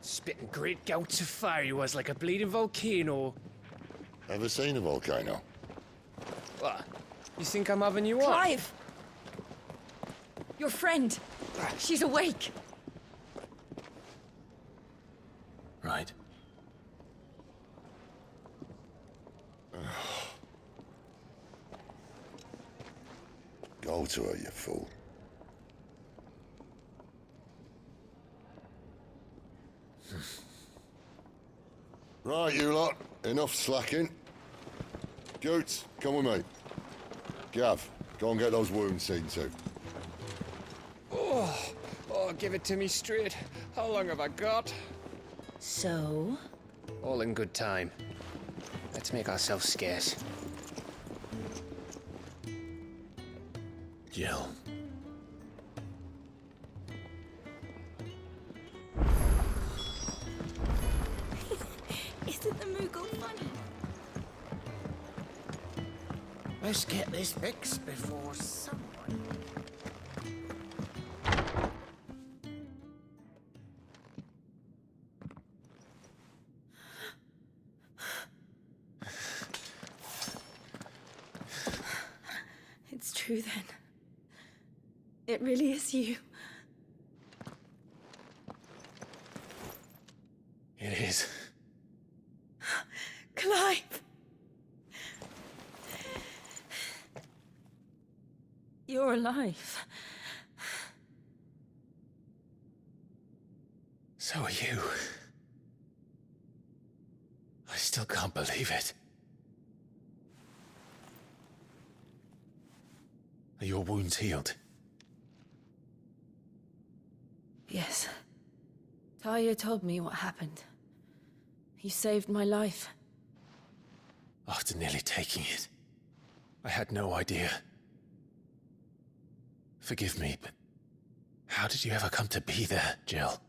Spitting great gouts of fire he was, like a bleeding volcano. Ever seen a volcano? What? You think I'm having you on? Clive! Your friend. She's awake. Right. Go to her, you fool. Right, you lot. Enough slacking. Goots, come with me. Gav, go and get those wounds seen to. Oh, give it to me straight. How long have I got? So? All in good time. Let's make ourselves scarce. Jill. Isn't the Moogle funny? Let's get this fixed before someone... It's true then. It really is you. It is. Clive! You're alive. So are you. I still can't believe it. Are your wounds healed? Yes. Talia told me what happened. You saved my life. After nearly taking it, I had no idea. Forgive me, but how did you ever come to be there, Jill?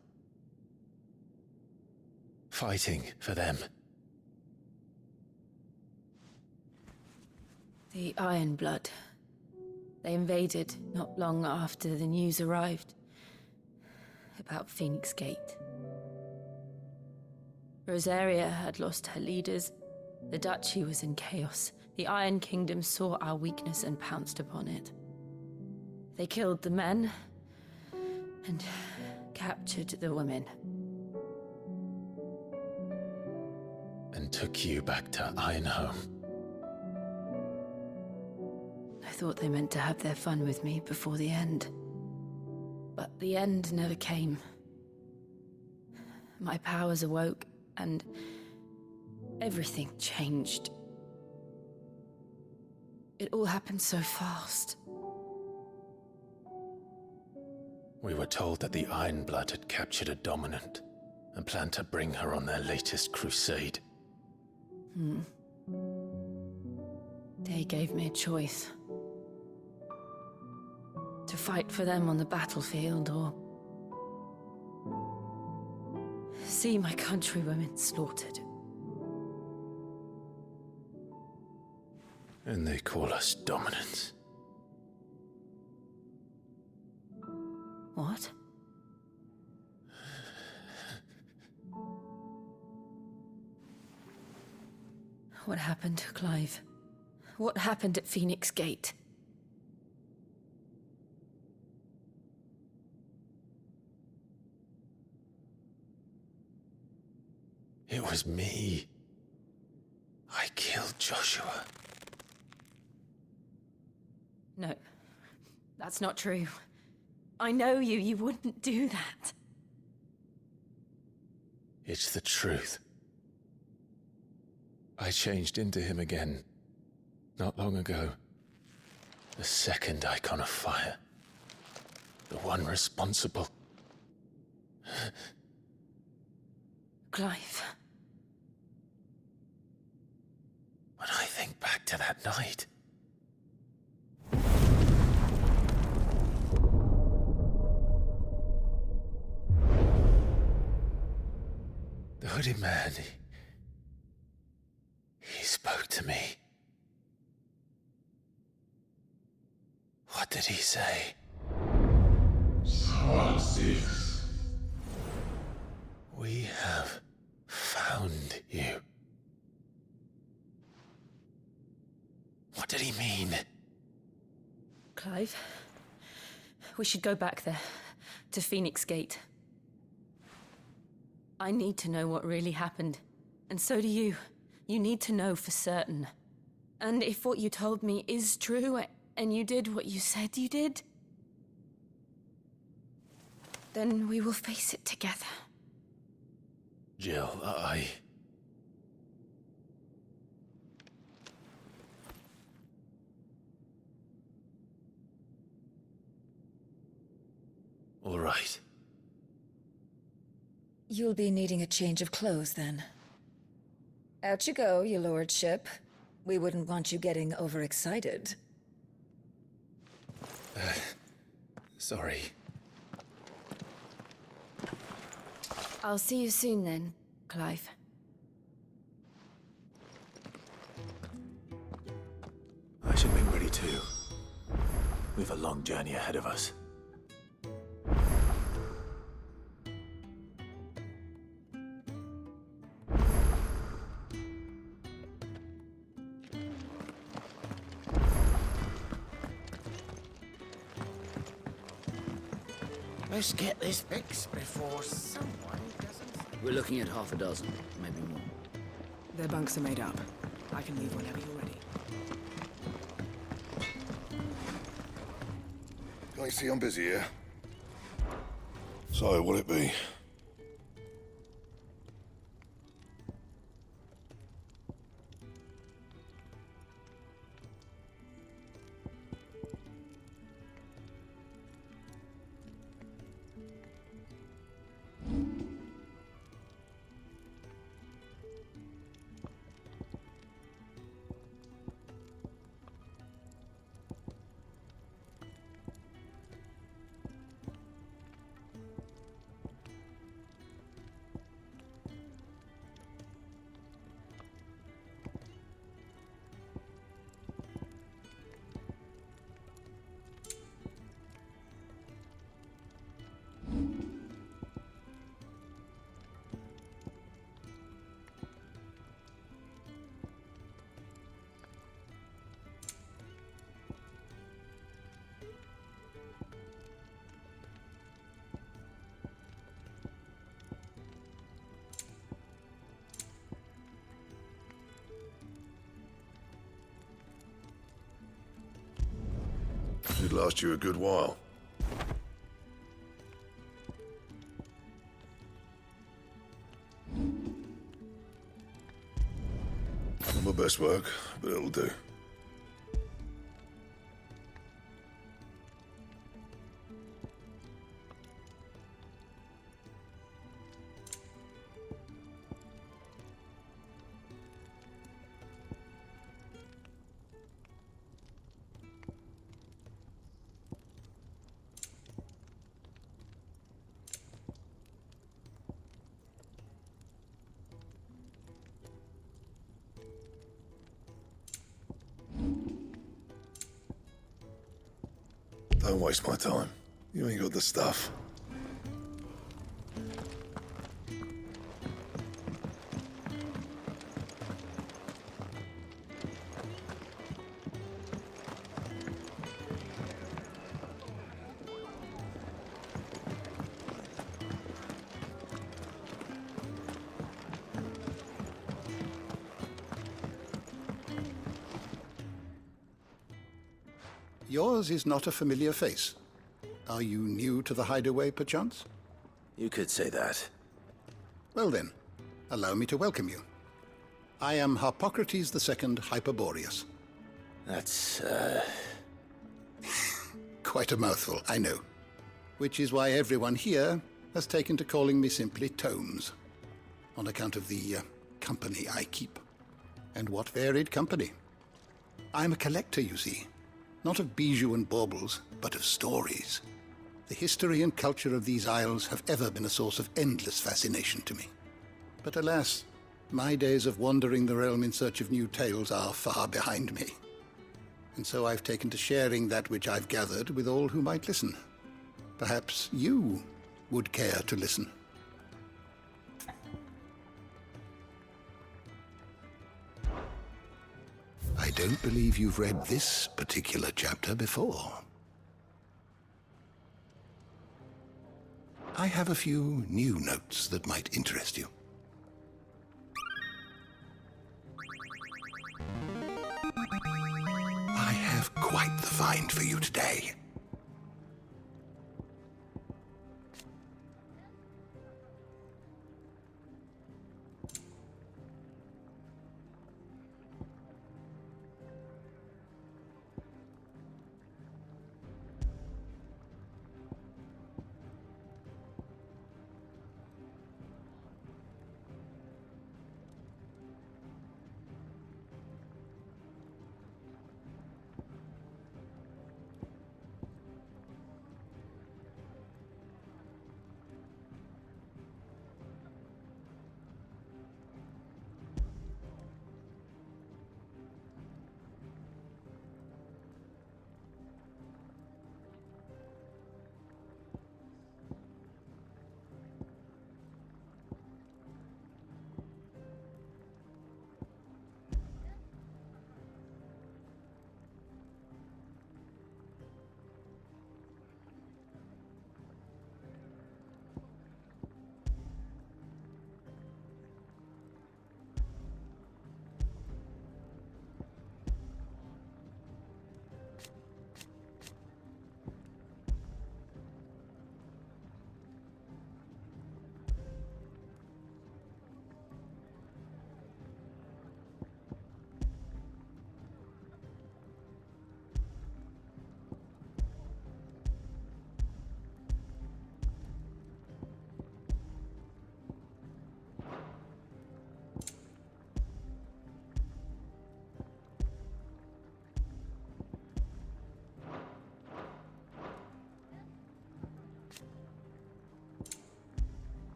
Fighting for them. The Iron Blood. They invaded not long after the news arrived about Phoenix Gate. Rosaria had lost her leaders. The Duchy was in chaos. The Iron Kingdom saw our weakness and pounced upon it. They killed the men and captured the women. And took you back to Ironhome. I thought they meant to have their fun with me before the end. But the end never came. My powers awoke, and everything changed. It all happened so fast. We were told that the Iron Blood had captured a dominant and planned to bring her on their latest crusade. They gave me a choice. To fight for them on the battlefield, or see my countrywomen slaughtered. And they call us dominants. What? What happened, Clive? What happened at Phoenix Gate? It was me. I killed Joshua. No, that's not true. I know you. You wouldn't do that. It's the truth. I changed into him again, not long ago. The second icon of fire. The one responsible. Clive. When I think back to that night... The hooded man, he spoke to me. What did he say? Part 6. We What did he mean? Clive, we should go back there, to Phoenix Gate. I need to know what really happened, and so do you. You need to know for certain. And if what you told me is true, and you did what you said you did, then we will face it together. Jill, All right. You'll be needing a change of clothes, then. Out you go, your lordship. We wouldn't want you getting overexcited. Sorry. I'll see you soon then, Clive. I should be ready too. We've a long journey ahead of us. Let's get this fixed before someone doesn't... We're looking at half a dozen, maybe more. Their bunks are made up. I can leave whenever you're ready. Can't you see I'm busy here? So, what'll it be? It'd last you a good while. Not my best work, but it'll do. Don't waste my time. You ain't got the stuff. Yours is not a familiar face. Are you new to the hideaway, perchance? You could say that. Well then, allow me to welcome you. I am Harpocrates II Hyperboreus. That's, Quite a mouthful, I know. Which is why everyone here has taken to calling me simply Tomes, on account of the company I keep. And what varied company. I'm a collector, you see. Not of bijou and baubles, but of stories. The history and culture of these isles have ever been a source of endless fascination to me. But alas, my days of wandering the realm in search of new tales are far behind me. And so I've taken to sharing that which I've gathered with all who might listen. Perhaps you would care to listen. I'd don't believe you've read this particular chapter before. I have a few new notes that might interest you. I have quite the find for you today.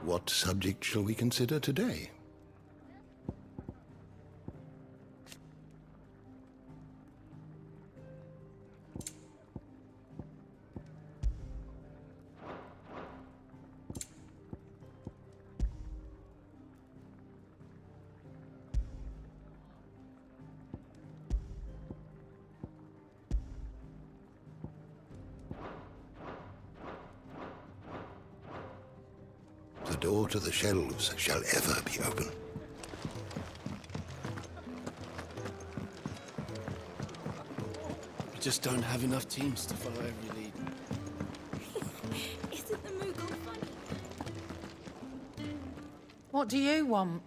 What subject shall we consider today? The door to the shelves shall ever be open. We just don't have enough teams to follow every lead. Isn't the Moogle funny? What do you want?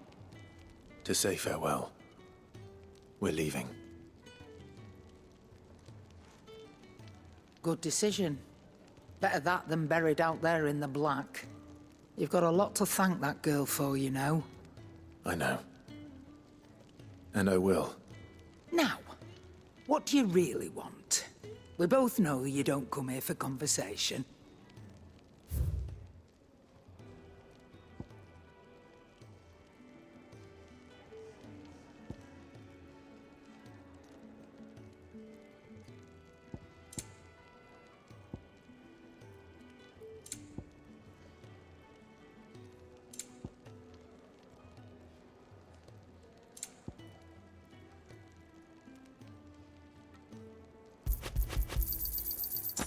To say farewell. We're leaving. Good decision. Better that than buried out there in the black. You've got a lot to thank that girl for, you know. I know. And I will. Now, what do you really want? We both know you don't come here for conversation.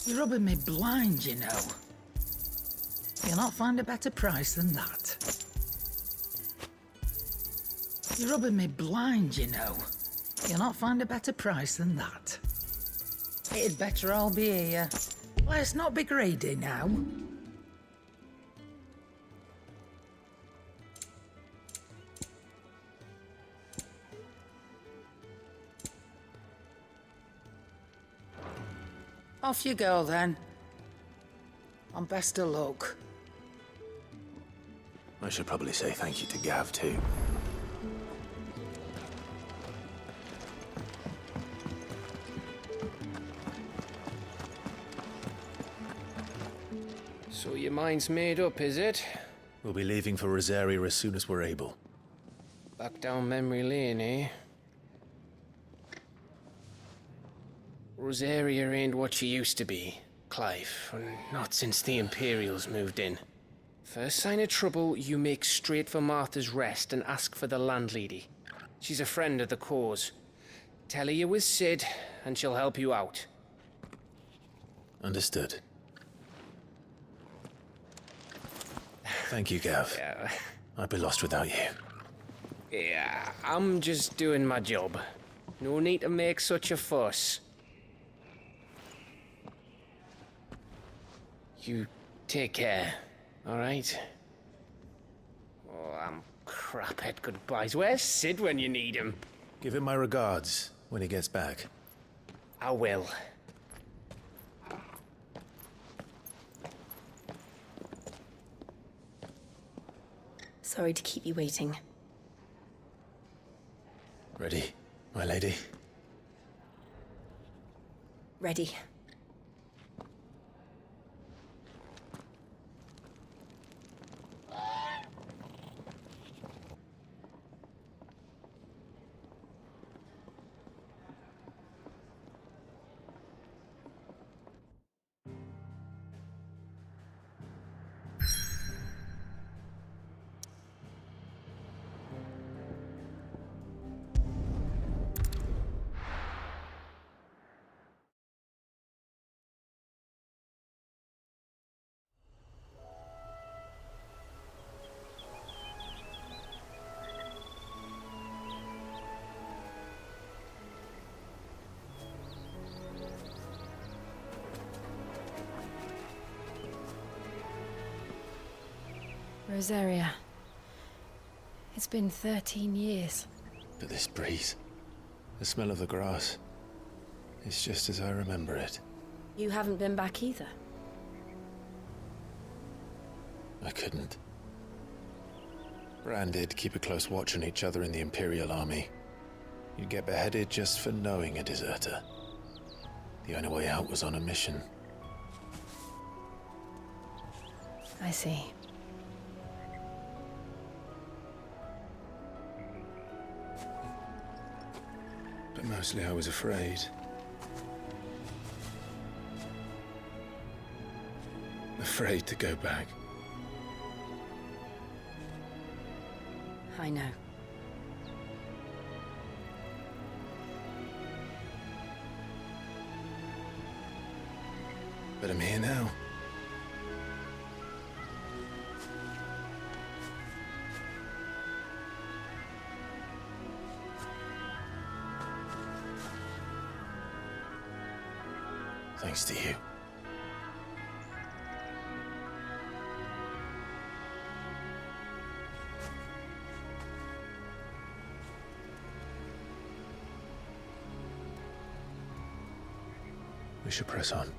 You're rubbing me blind, you know. You'll not find a better price than that. You're rubbing me blind, you know. You'll not find a better price than that. It'd better all be here. Let's not be greedy now. Off you go, then. And best of luck. I should probably say thank you to Gav, too. So your mind's made up, is it? We'll be leaving for Rosaria as soon as we're able. Back down memory lane, eh? Rosaria ain't what she used to be, Clive. Not since the Imperials moved in. First sign of trouble, you make straight for Martha's Rest and ask for the landlady. She's a friend of the cause. Tell her you're with Sid, and she'll help you out. Understood. Thank you, Gav. Yeah. I'd be lost without you. Yeah, I'm just doing my job. No need to make such a fuss. You take care, all right? Oh, I'm crap at goodbyes. Where's Sid when you need him? Give him my regards when he gets back. I will. Sorry to keep you waiting. Ready, my lady? Ready. Rosaria. It's been 13 years. But this breeze, the smell of the grass, it's just as I remember it. You haven't been back either. I couldn't. Bran did keep a close watch on each other in the Imperial Army. You'd get beheaded just for knowing a deserter. The only way out was on a mission. I see. But mostly I was afraid. Afraid to go back. I know. But I'm here now. Thanks to you. We should press on.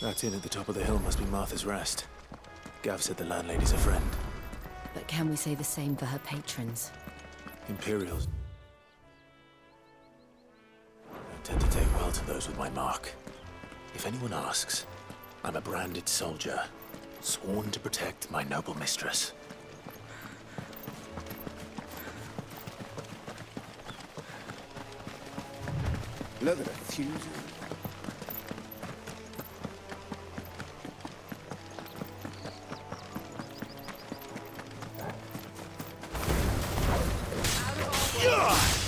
That inn at the top of the hill must be Martha's Rest. Gav said the landlady's a friend. But can we say the same for her patrons? Imperials tend to take well to those with my mark. If anyone asks, I'm a branded soldier, sworn to protect my noble mistress. Look at the fusion.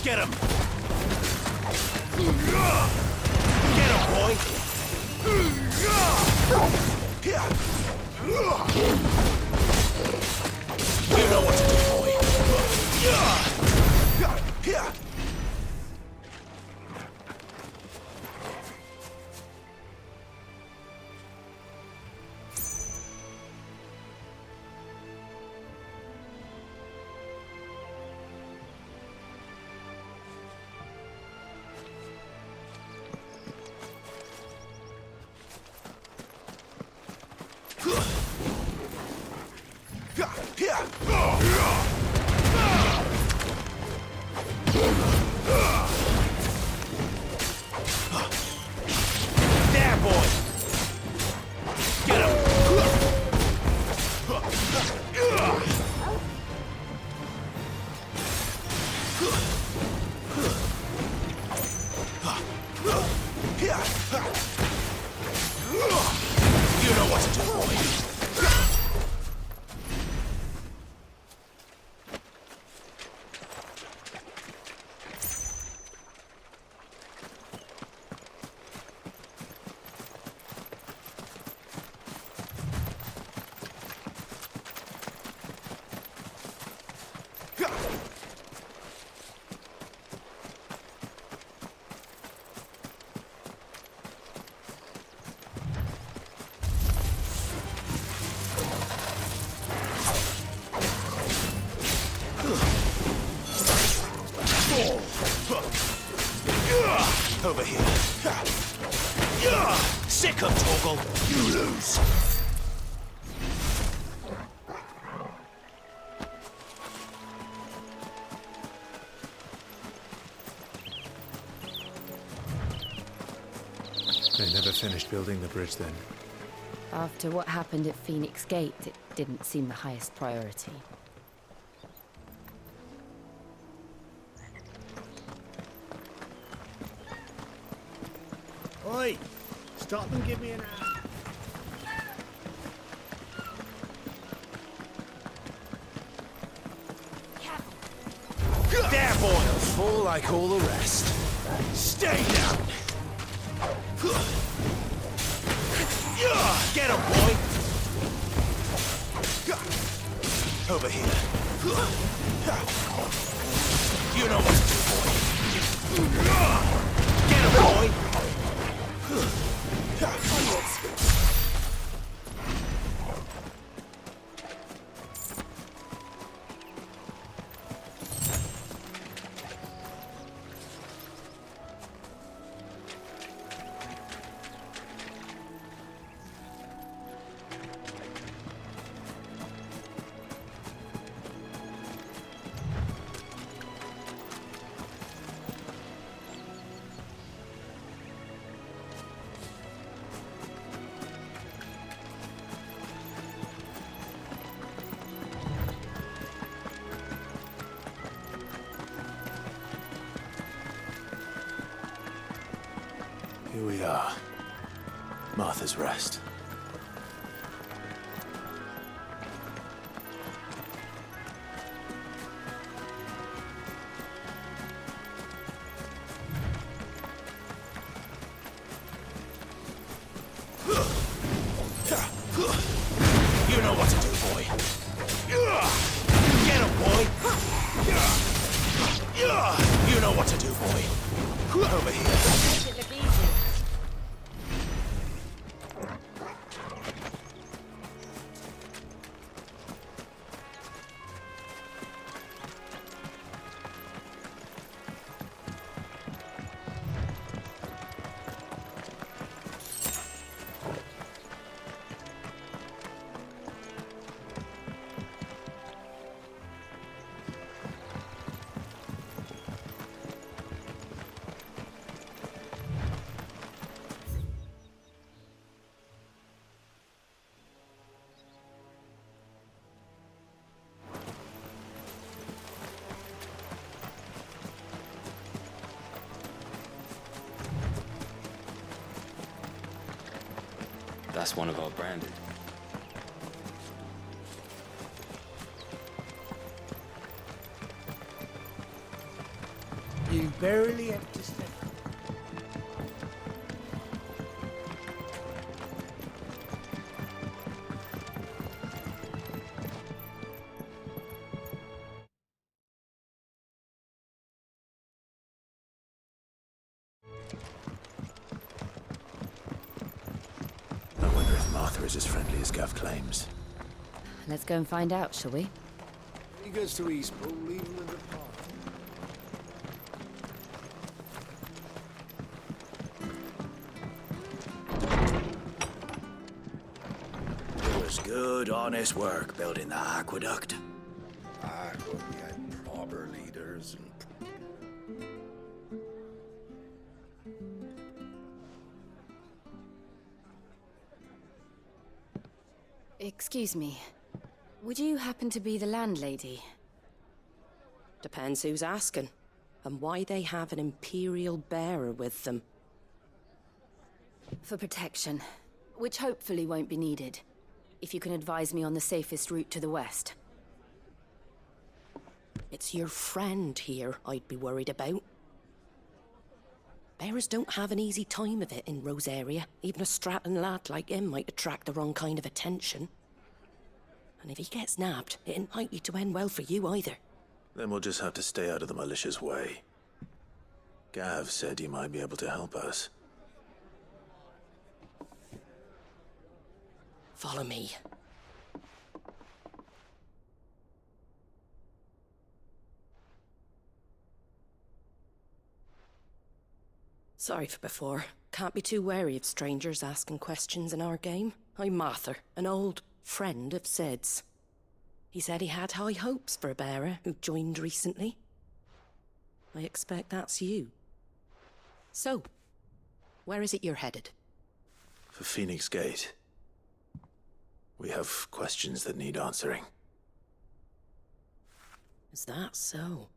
Get him! Get him, boy! You know what to do, boy! fall. Over here. Sick of Torgal. You lose. They never finished building the bridge then. After what happened at Phoenix Gate, it didn't seem the highest priority. Oi! Stop and give me an hand. There, boy! Fall like all the rest. Stay down! Get him, boy! Over here. You know what to do, boy. Get him, boy! Here we are. Martha's Rest. You know what to do, boy. Get him, boy. You know what to do, boy. Over here. That's one of our branded. You barely have to step. I wonder if Martha is as friendly as Gav claims. Let's go and find out, shall we? He goes to Eastpool, leave him in the park. It was good, honest work building the aqueduct. Well, we had proper leaders and... Excuse me. Would you happen to be the landlady? Depends who's asking, and why they have an imperial bearer with them. For protection, which hopefully won't be needed. If you can advise me on the safest route to the west. It's your friend here I'd be worried about. Bearers don't have an easy time of it in Rose area. Even a Stratton lad like him might attract the wrong kind of attention. And if he gets nabbed, it ain't likely to end well for you either. Then we'll just have to stay out of the malicious way. Gav said he might be able to help us. Follow me. Sorry for before. Can't be too wary of strangers asking questions in our game. I'm Martha, an old friend of Sid's. He said he had high hopes for a bearer who joined recently. I expect that's you. So, where is it you're headed? For Phoenix Gate. We have questions that need answering. Is that so?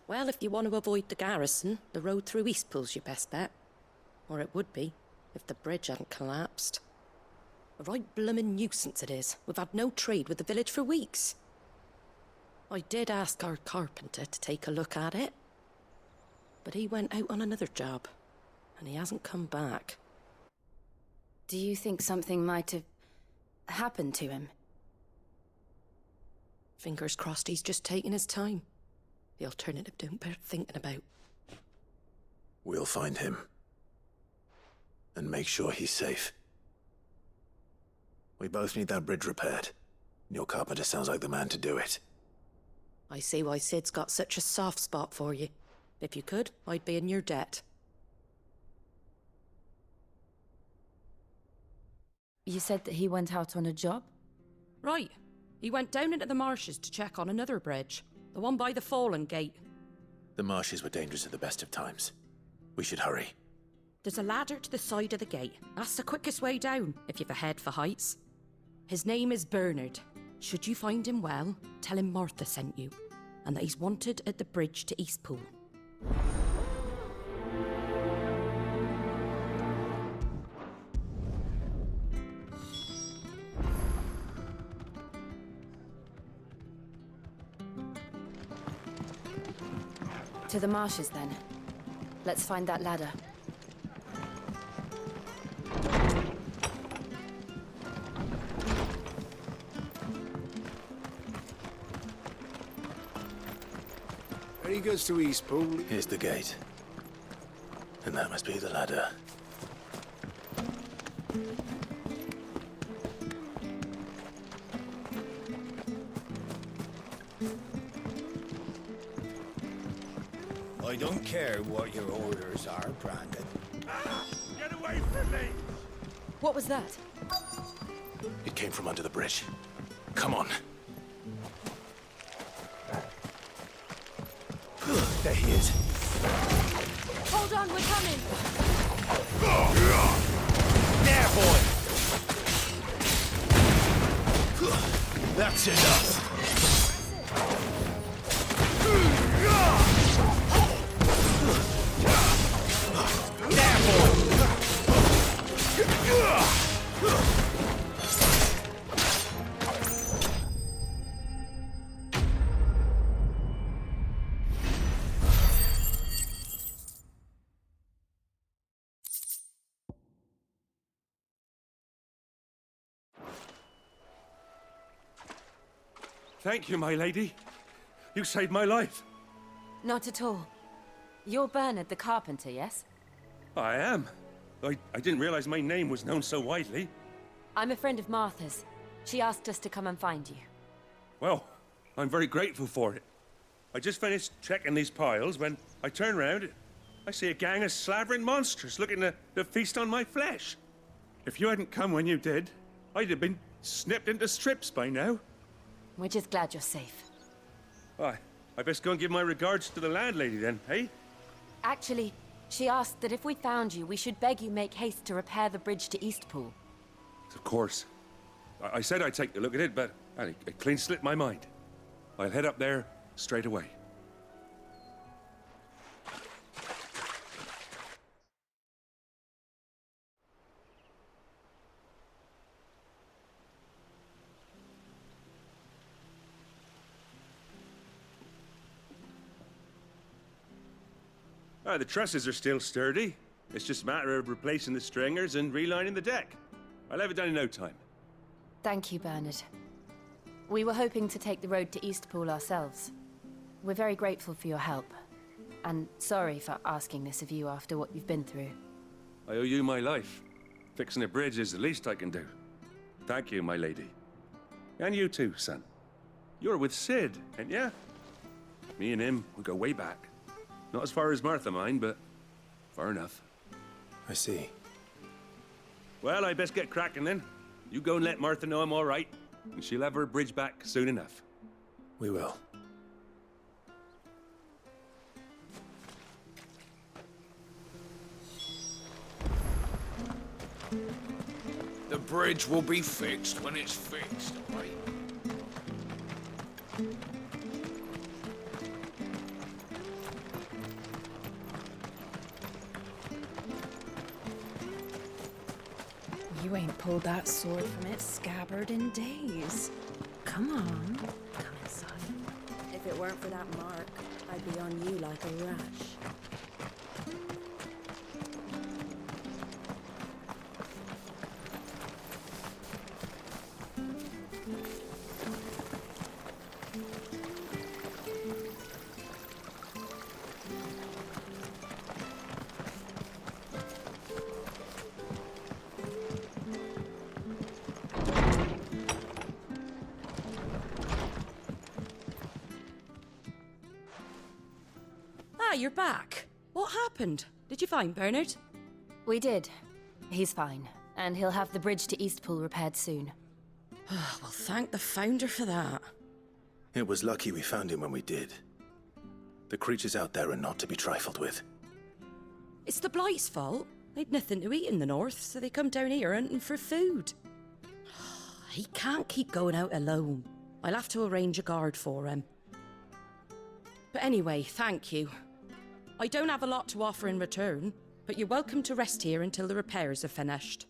Well, if you want to avoid the garrison, the road through Eastpool's your best bet. Or it would be, if the bridge hadn't collapsed. A right bloomin' nuisance it is. We've had no trade with the village for weeks. I did ask our carpenter to take a look at it, but he went out on another job, and he hasn't come back. Do you think something might have happened to him? Fingers crossed he's just taking his time. The alternative don't bear thinking about. We'll find him. And make sure he's safe. We both need that bridge repaired. Your carpenter sounds like the man to do it. I see why Sid's got such a soft spot for you. If you could, I'd be in your debt. You said that he went out on a job? Right. He went down into the marshes to check on another bridge. The one by the Fallen Gate. The marshes were dangerous at the best of times. We should hurry. There's a ladder to the side of the gate. That's the quickest way down, if you've a head for heights. His name is Bernard. Should you find him well, tell him Martha sent you, and that he's wanted at the bridge to Eastpool. To the marshes, then. Let's find that ladder. There he goes to Eastpool. Here's the gate. And that must be the ladder. I don't care what your orders are, Brandon. Get away from me! What was that? It came from under the bridge. Come on. There he is. Hold on, we're coming! There, boy! That's enough! There, boy! Thank you, my lady. You saved my life. Not at all. You're Bernard the carpenter, yes? I am. I didn't realize my name was known so widely. I'm a friend of Martha's. She asked us to come and find you. Well, I'm very grateful for it. I just finished checking these piles when I turn around. I see a gang of slavering monsters looking to feast on my flesh. If you hadn't come when you did, I'd have been snipped into strips by now. We're just glad you're safe. I best go and give my regards to the landlady then, eh? Actually, she asked that if we found you, we should beg you make haste to repair the bridge to Eastpool. Of course. I said I'd take a look at it, but it clean slipped my mind. I'll head up there straight away. The trusses are still sturdy. It's just a matter of replacing the stringers and relining the deck. I'll have it done in no time. Thank you, Bernard. We were hoping to take the road to Eastpool ourselves. We're very grateful for your help. And sorry for asking this of you after what you've been through. I owe you my life. Fixing a bridge is the least I can do. Thank you, my lady. And you too, son. You're with Sid, ain't ya? Me and him, we go way back. Not as far as Martha mine, but far enough. I see. Well, I best get cracking then. You go and let Martha know I'm all right, and she'll have her bridge back soon enough. We will. The bridge will be fixed when it's fixed, all right? You ain't pulled that sword from its scabbard in days. Come on, come inside. If it weren't for that mark, I'd be on you like a rash. You're back. What happened? Did you find Bernard? We did. He's fine, and he'll have the bridge to Eastpool repaired soon. Well, thank the Founder for that. It was lucky we found him when we did. The creatures out there are not to be trifled with. It's the Blight's fault. They'd nothing to eat in the north, so they come down here hunting for food. He can't keep going out alone. I'll have to arrange a guard for him. But anyway, thank you. I don't have a lot to offer in return, but you're welcome to rest here until the repairs are finished.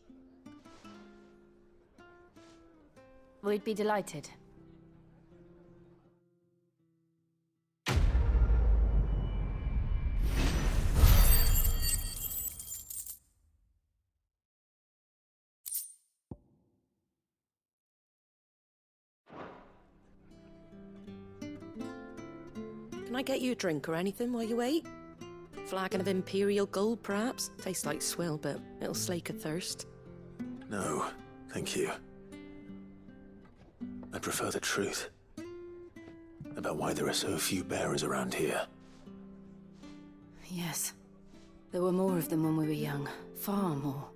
We'd be delighted. Can I get you a drink or anything while you wait? Flagon of Imperial Gold, perhaps? Tastes like swill, but it'll slake a thirst. No, thank you. I prefer the truth. About why there are so few bearers around here. Yes. There were more of them when we were young. Far more.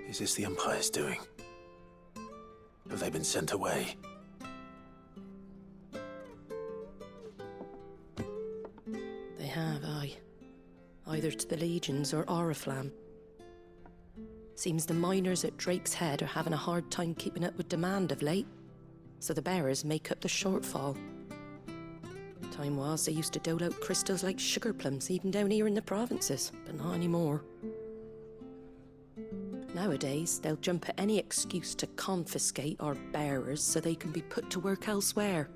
Is this the Empire's doing? Have they been sent away? They have, aye. Either to the Legions or Oriflamme. Seems the miners at Drake's Head are having a hard time keeping up with demand of late, so the bearers make up the shortfall. Time was they used to dole out crystals like sugar plums even down here in the provinces, but not anymore. Nowadays, they'll jump at any excuse to confiscate our bearers so they can be put to work elsewhere.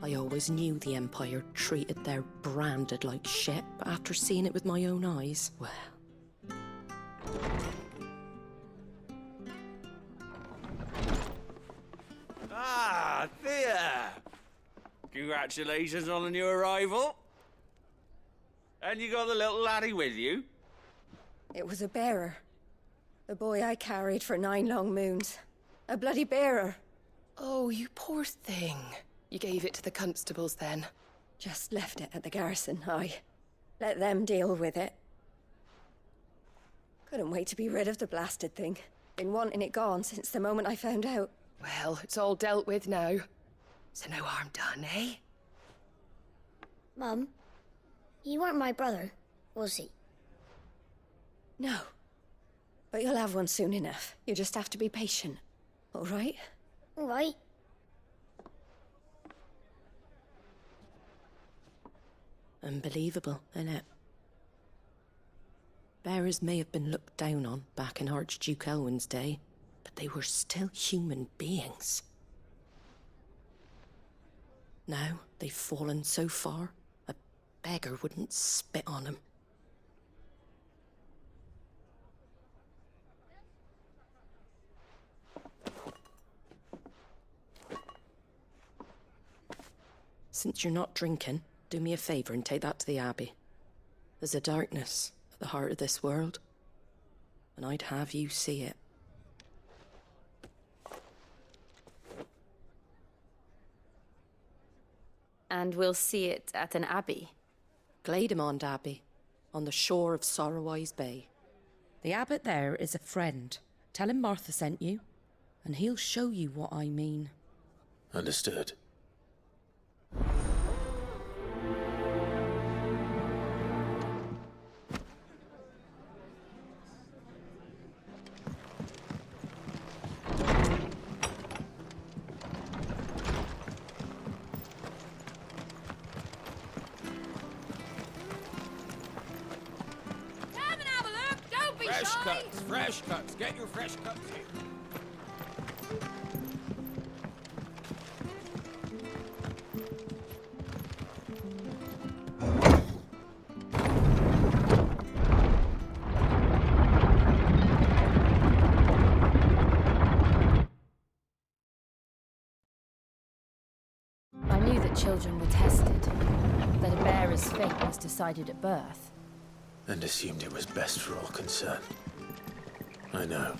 I always knew the Empire treated their branded like shit, but after seeing it with my own eyes, well... Ah, Thea! Congratulations on the new arrival. And you got the little laddie with you? It was a bearer. The boy I carried for 9 long moons. A bloody bearer. Oh, you poor thing. You gave it to the constables then? Just left it at the garrison, aye. Let them deal with it. Couldn't wait to be rid of the blasted thing. Been wanting it gone since the moment I found out. Well, it's all dealt with now. So no harm done, eh? Mum, you weren't my brother, was he? No. But you'll have one soon enough. You just have to be patient. All right? All right. Unbelievable, innit? Bearers may have been looked down on back in Archduke Elwin's day, but they were still human beings. Now they've fallen so far, a beggar wouldn't spit on them. Since you're not drinking, do me a favour and take that to the Abbey. There's a darkness at the heart of this world, and I'd have you see it. And we'll see it at an abbey. Glademond Abbey, on the shore of Sorrowise Bay. The abbot there is a friend. Tell him Martha sent you, and he'll show you what I mean. Understood. Fresh cuts. Get your fresh cuts here. I knew that children were tested, that a bearer's fate was decided at birth. And assumed it was best for all concerned. I know.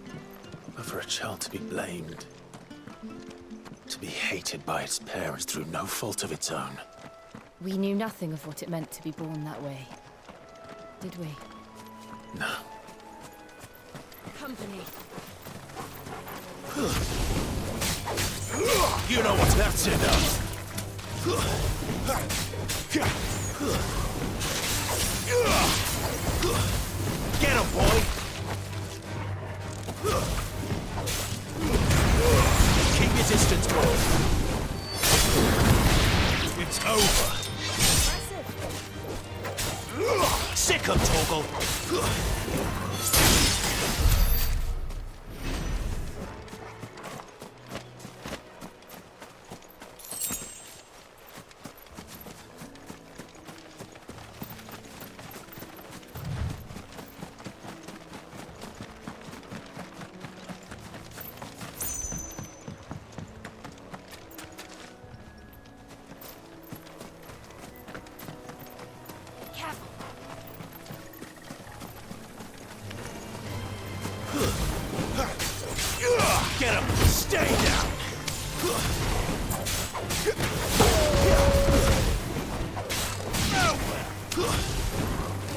But for a child to be blamed, to be hated by its parents through no fault of its own. We knew nothing of what it meant to be born that way, did we? No. Company. You know what that's enough. Get him, boy! Keep your distance, boy. It's over. Sick of Torgal. Get him! Stay down!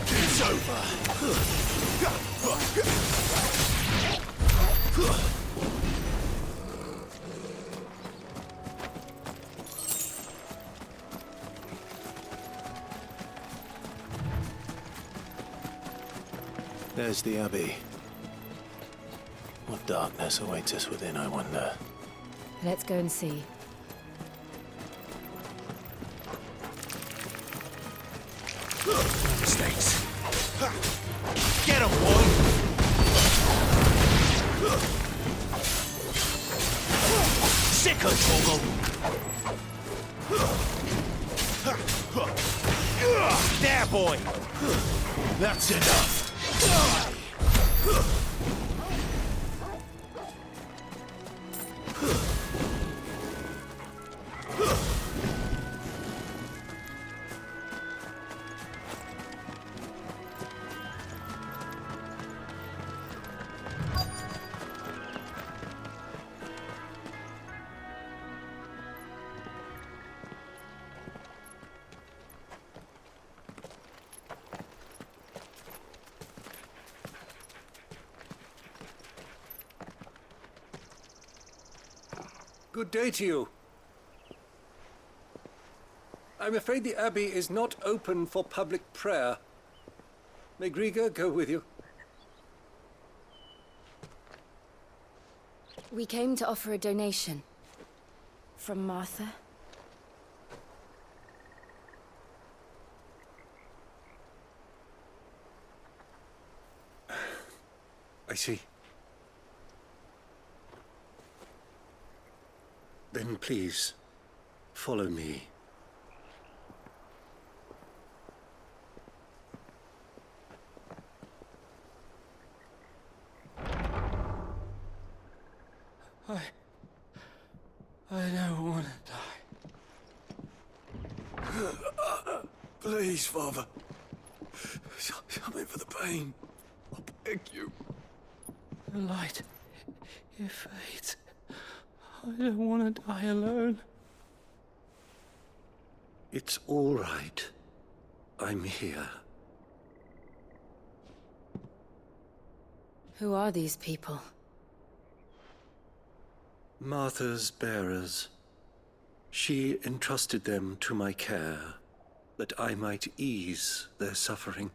It's over! There's the Abbey. What darkness awaits us within, I wonder? Let's go and see. Mistakes. Get him, boy! Sick of Torgal! There, boy! That's enough! Good day to you. I'm afraid the Abbey is not open for public prayer. May Griga go with you? We came to offer a donation. From Martha. I see. Then please, follow me. I don't want to die. Please, Father. Something for the pain. I beg you. The light, it fades. I don't want to die alone. It's all right. I'm here. Who are these people? Martha's bearers. She entrusted them to my care, that I might ease their suffering.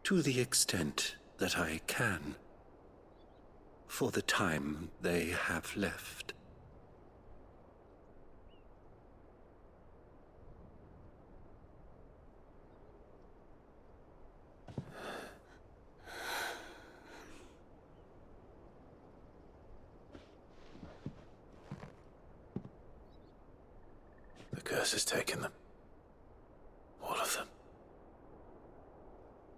To the extent that I can, for the time they have left. The curse has taken them. All of them.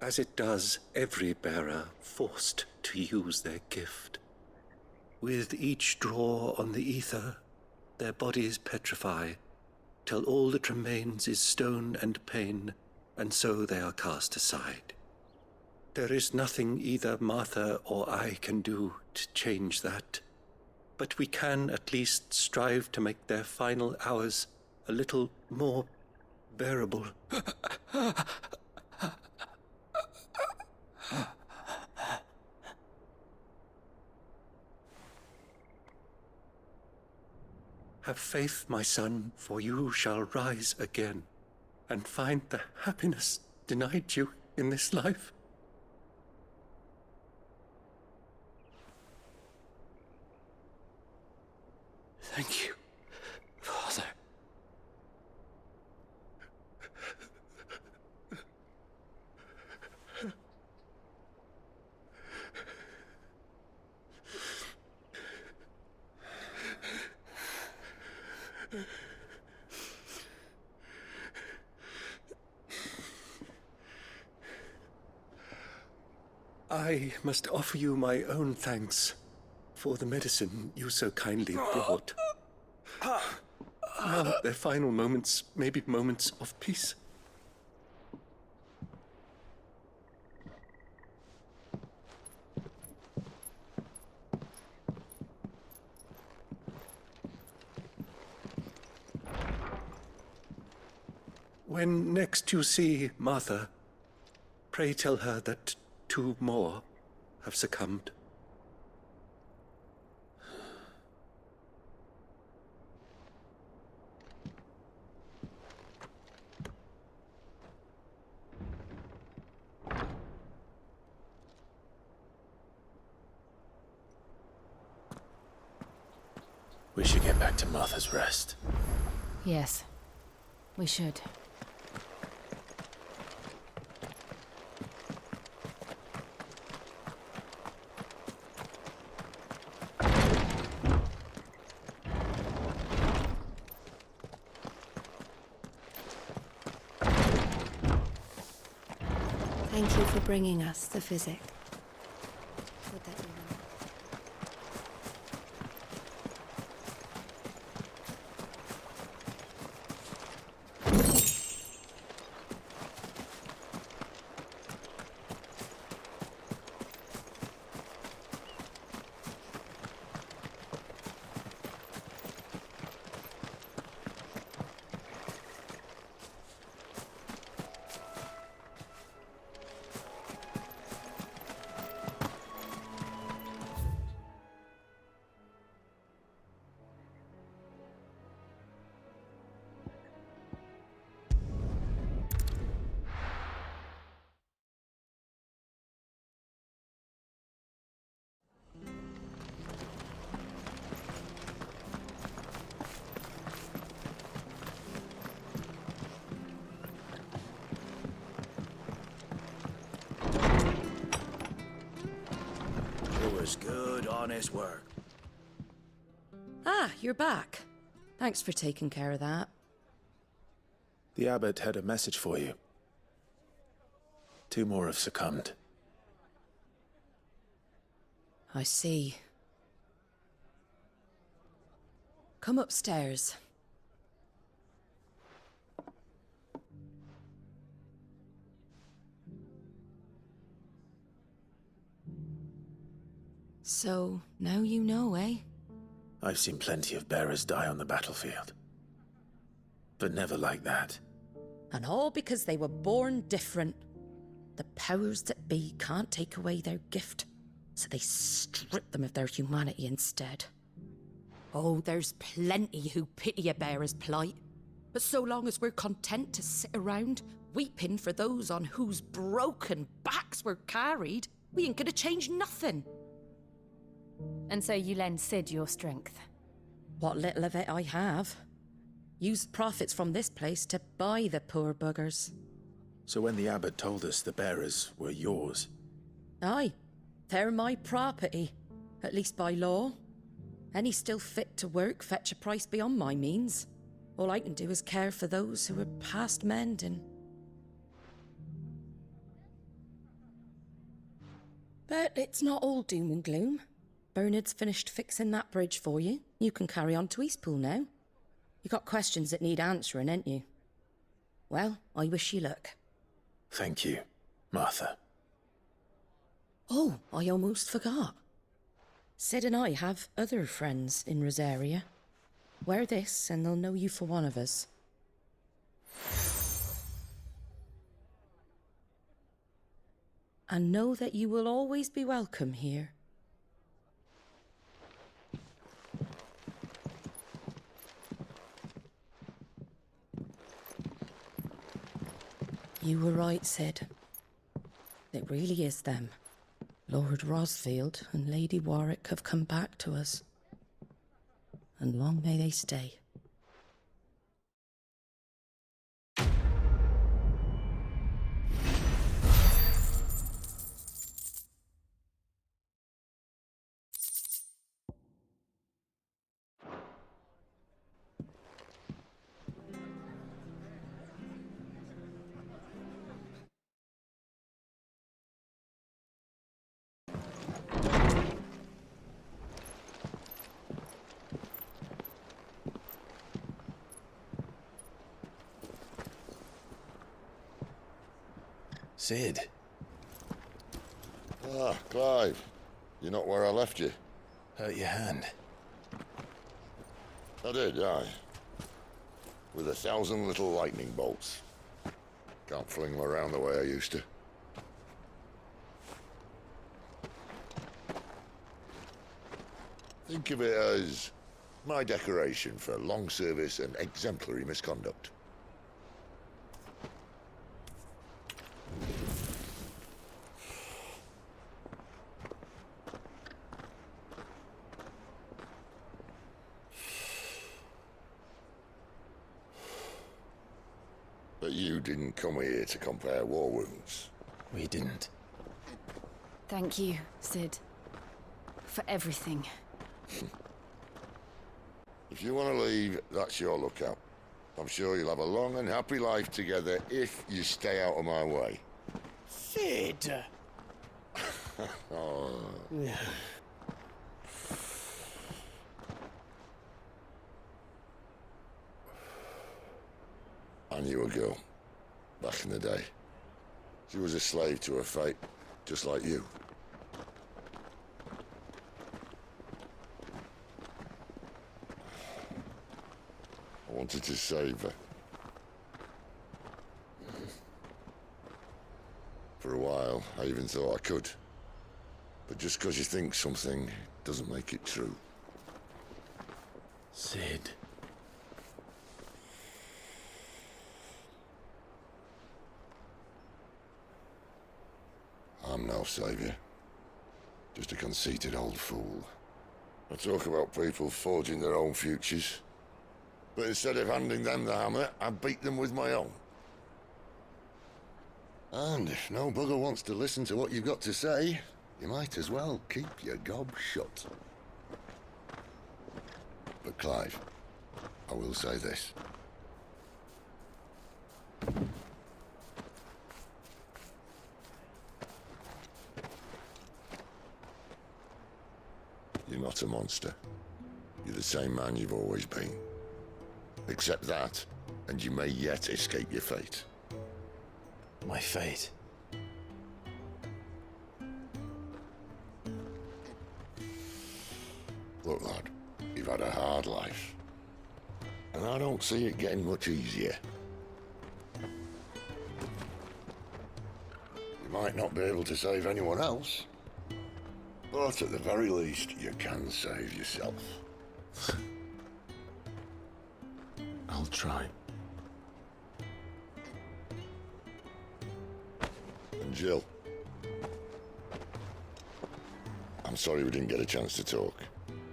As it does every bearer forced to use their gift. With each draw on the ether, their bodies petrify, till all that remains is stone and pain, and so they are cast aside. There is nothing either Martha or I can do to change that, but we can at least strive to make their final hours a little more bearable. Have faith, my son, for you shall rise again and find the happiness denied you in this life. Thank you, Father. I must offer you my own thanks for the medicine you so kindly brought. Now their final moments may be moments of peace. When next you see Martha, pray tell her that 2 more have succumbed. We should get back to Martha's Rest. Yes, we should. Thank you for bringing us the physic. Would that be Good, honest work. Ah, you're back. Thanks for taking care of that. The abbot had a message for you. 2 more have succumbed. I see. Come upstairs. So, now you know, eh? I've seen plenty of bearers die on the battlefield. But never like that. And all because they were born different. The powers that be can't take away their gift, so they strip them of their humanity instead. Oh, there's plenty who pity a bearer's plight. But so long as we're content to sit around, weeping for those on whose broken backs we're carried, we ain't gonna change nothing. And so you lend Sid your strength? What little of it I have. Used profits from this place to buy the poor buggers. So when the abbot told us the bearers were yours... Aye, they're my property, at least by law. Any still fit to work fetch a price beyond my means. All I can do is care for those who are past mending. But it's not all doom and gloom. Bernard's finished fixing that bridge for you. You can carry on to Eastpool now. You got questions that need answering, ain't you? Well, I wish you luck. Thank you, Martha. Oh, I almost forgot. Sid and I have other friends in Rosaria. Wear this and they'll know you for one of us. And know that you will always be welcome here. You were right, Sid. It really is them. Lord Rosfield and Lady Warwick have come back to us. And long may they stay. Sid. Ah, Clive. You're not where I left you. Hurt your hand. I did, aye. With 1,000 little lightning bolts. Can't fling them around the way I used to. Think of it as my decoration for long service and exemplary misconduct. But you didn't come here to compare war wounds. We didn't. Thank you, Sid. For everything. If you want to leave, that's your lookout. I'm sure you'll have a long and happy life together if you stay out of my way. Sid! Oh. I knew a girl, back in the day. She was a slave to her fate, just like you. I wanted to save her. For a while, I even thought I could. But just because you think something doesn't make it true. Sid. I'm no savior. Just a conceited old fool. I talk about people forging their own futures. But instead of handing them the hammer, I beat them with my own. And if no bugger wants to listen to what you've got to say, you might as well keep your gob shut. But Clive, I will say this. You're not a monster. You're the same man you've always been. Accept that, and you may yet escape your fate. My fate? Look, lad, you've had a hard life. And I don't see it getting much easier. You might not be able to save anyone else, but at the very least, you can save yourself. I'll try. And Jill, I'm sorry we didn't get a chance to talk,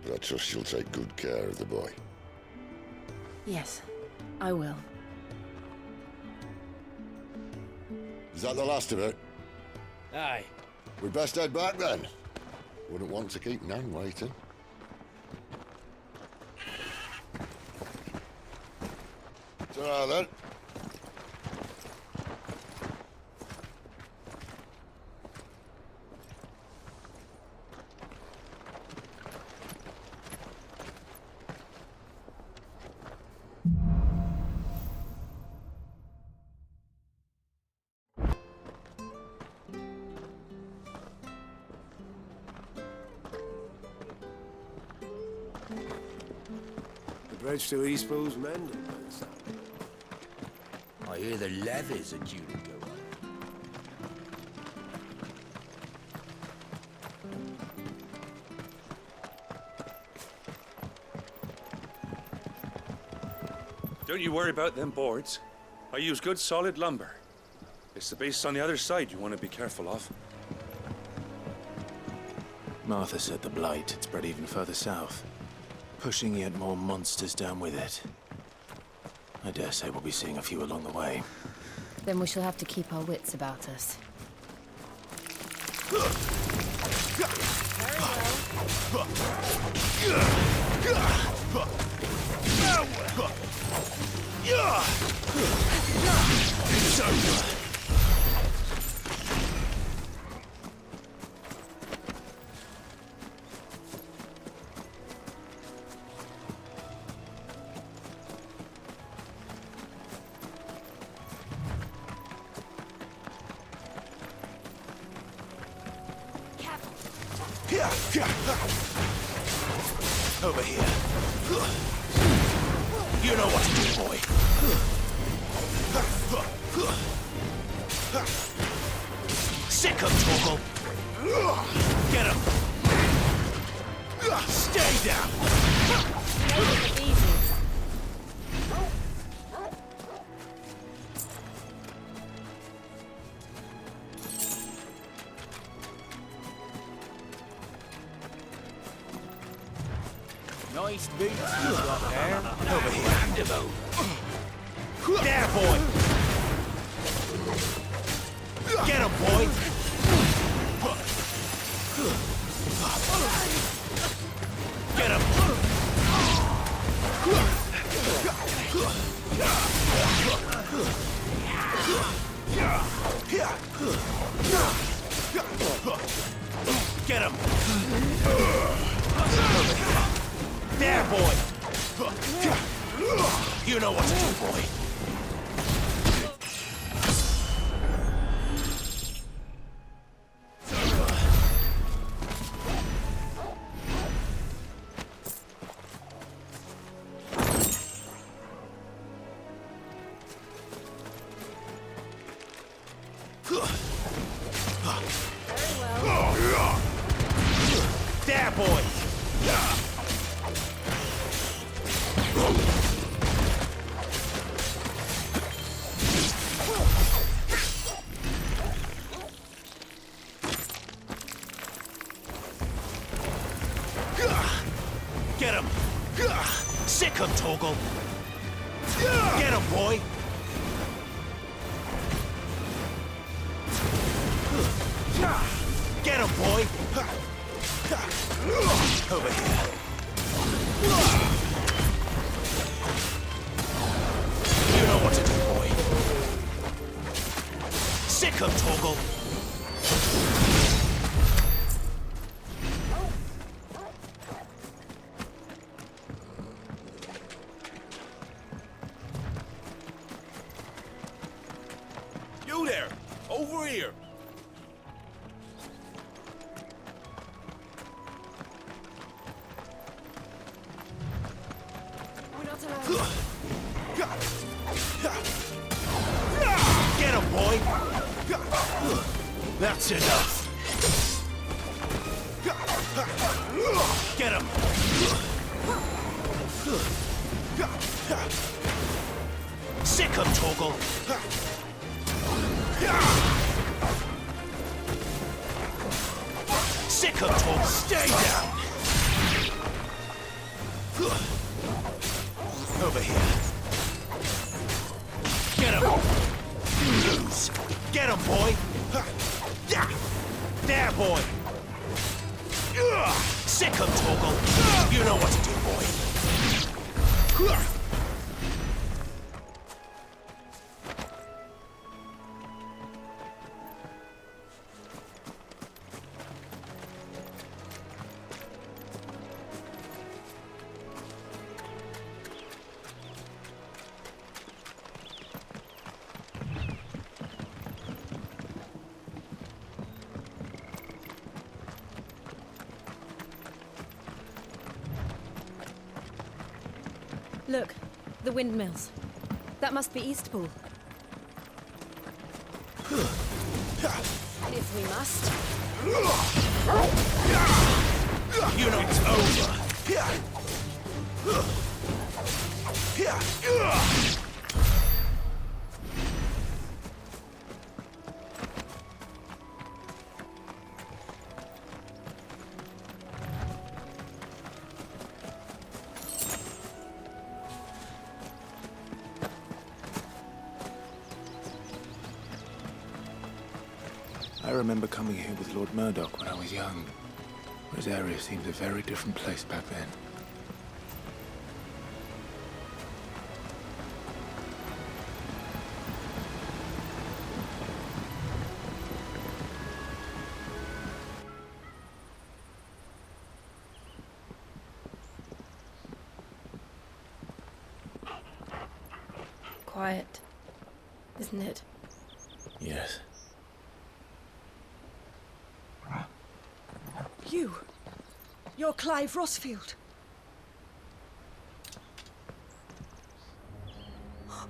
but I trust you'll take good care of the boy. Yes, I will. Is that the last of it? Aye. We'd best head back then. Wouldn't want to keep Nan waiting. Ta-ra then. The bridge to East Pool's mended by the sound. I hear the levies are due to go on. Don't you worry about them boards. I use good solid lumber. It's the base on the other side you want to be careful of. Martha said the blight had spread even further south, pushing yet more monsters down with it. I dare say we'll be seeing a few along the way. Then we shall have to keep our wits about us. Over here. You know what to do, boy. Sick him, Torgal. Get him. Stay down. Make it easy. Nice beats you got there. Over here. Rendezvous. There, boy. Get him, boy. Get him. Get him. There, boy! You know what to do, boy. There, boy! Get him! Sick him, Torgal! Get him, boy! Get him, boy! Over here. You know what to do, boy. Sick him, Torgal! You there! Over here! We're not allowed Get him, boy! That's enough! Get him! Sick him, Torgal! Sick him, Torgal! Stay down! Over here. Get him! Lose! Get him, boy! There, boy! Sick him, Torgal! You know what to do, boy! Look, the windmills. That must be Eastpool. If we must. You know it's over! I remember coming here with Lord Murdoch when I was young. This area seemed a very different place back then. Quiet, isn't it? Yes. You're Clive Rossfield. Huh?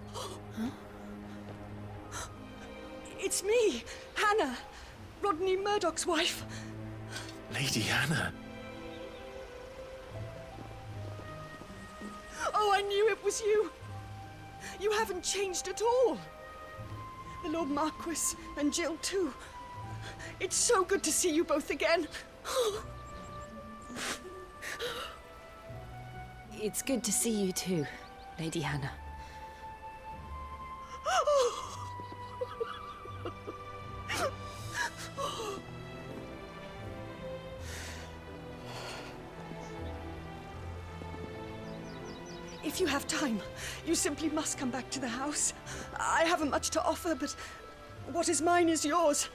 It's me, Hannah, Rodney Murdoch's wife. Lady Hannah. Oh, I knew it was you. You haven't changed at all. The Lord Marquis and Jill too. It's so good to see you both again. It's good to see you too, Lady Hannah. If you have time, you simply must come back to the house. I haven't much to offer, but what is mine is yours.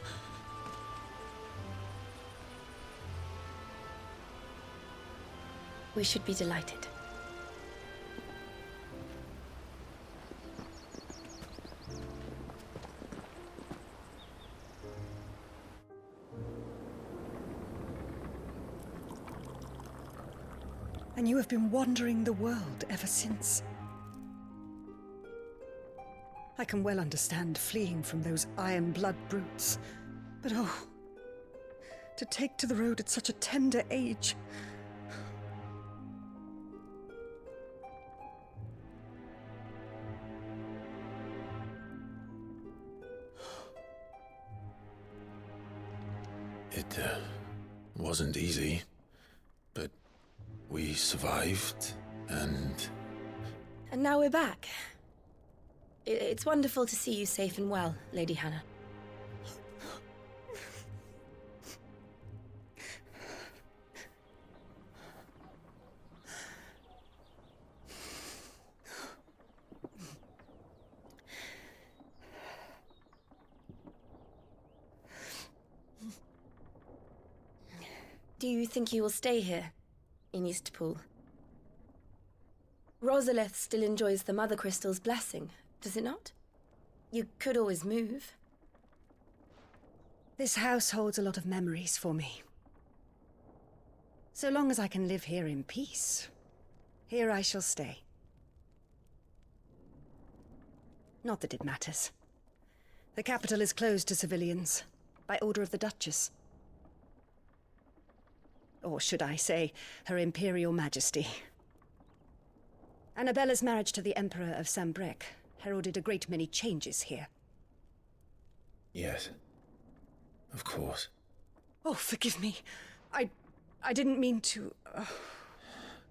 We should be delighted. And you have been wandering the world ever since. I can well understand fleeing from those iron blood brutes, but oh, to take to the road at such a tender age. It wasn't easy, but we survived, and now we're back. It's wonderful to see you safe and well, Lady Hannah. Do you think you will stay here, in Eastpool? Rosalith still enjoys the Mother Crystal's blessing, does it not? You could always move. This house holds a lot of memories for me. So long as I can live here in peace, here I shall stay. Not that it matters. The capital is closed to civilians, by order of the Duchess. Or should I say, Her Imperial Majesty. Annabella's marriage to the Emperor of Sambrec heralded a great many changes here. Yes. Of course. Oh, forgive me. I didn't mean to...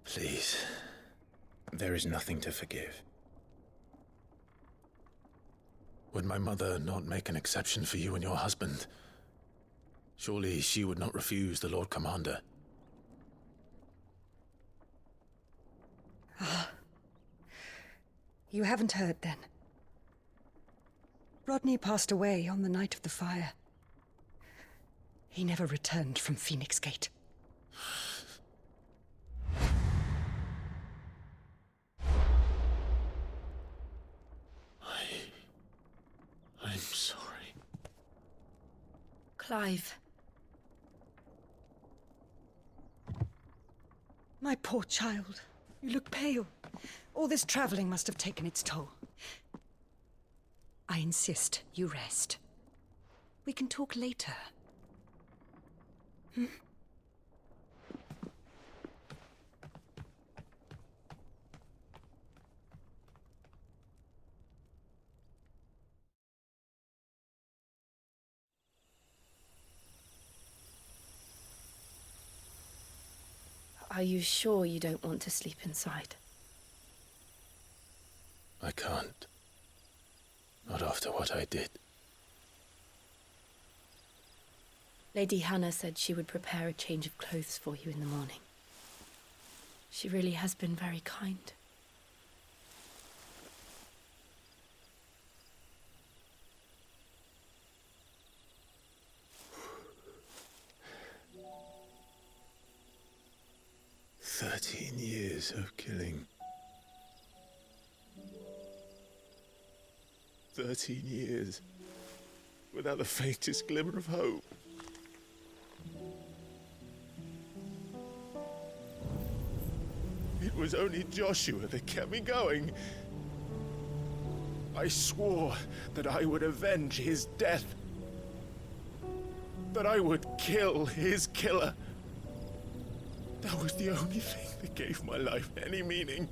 Please. There is nothing to forgive. Would my mother not make an exception for you and your husband? Surely she would not refuse the Lord Commander. Ah. You haven't heard, then. Rodney passed away on the night of the fire. He never returned from Phoenix Gate. I'm sorry. Clive. My poor child. You look pale. All this traveling must have taken its toll. I insist you rest. We can talk later. Hmm? Are you sure you don't want to sleep inside? I can't. Not after what I did. Lady Hannah said she would prepare a change of clothes for you in the morning. She really has been very kind. Years of killing. 13 years without the faintest glimmer of hope. It was only Joshua that kept me going. I swore that I would avenge his death. That I would kill his killer. That was the only thing that gave my life any meaning.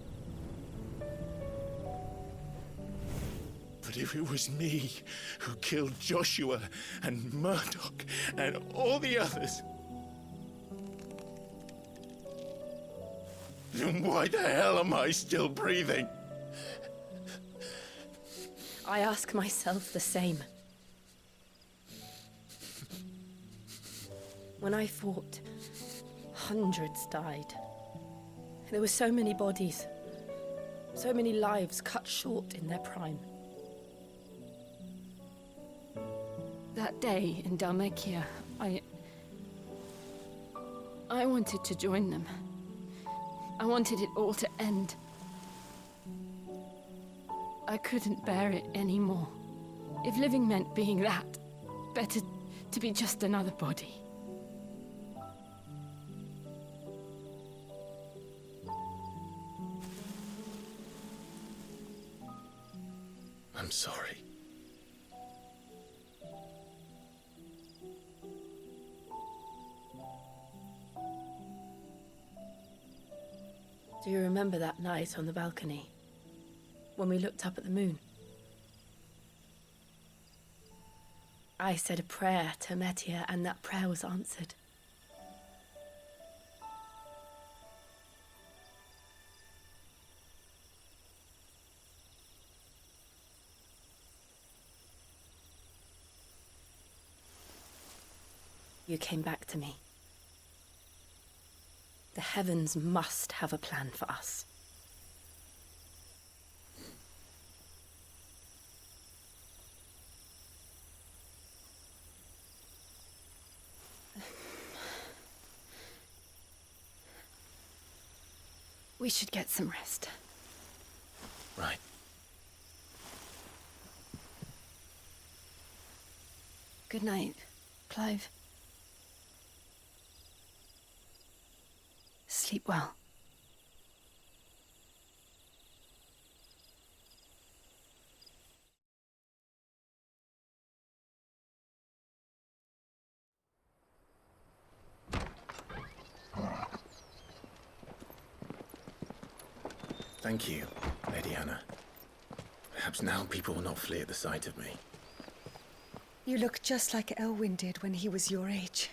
But if it was me who killed Joshua and Murdoch and all the others, then why the hell am I still breathing? I ask myself the same. When I fought, hundreds died. There were so many bodies, so many lives cut short in their prime. That day in Dalmekia, I wanted to join them. I wanted it all to end. I couldn't bear it anymore. If living meant being that, better to be just another body. I'm sorry. Do you remember that night on the balcony, when we looked up at the moon? I said a prayer to Metia, and that prayer was answered. You came back to me. The heavens must have a plan for us. We should get some rest. Right. Good night, Clive. Sleep well. Thank you, Lady Hannah. Perhaps now people will not flee at the sight of me. You look just like Elwyn did when he was your age.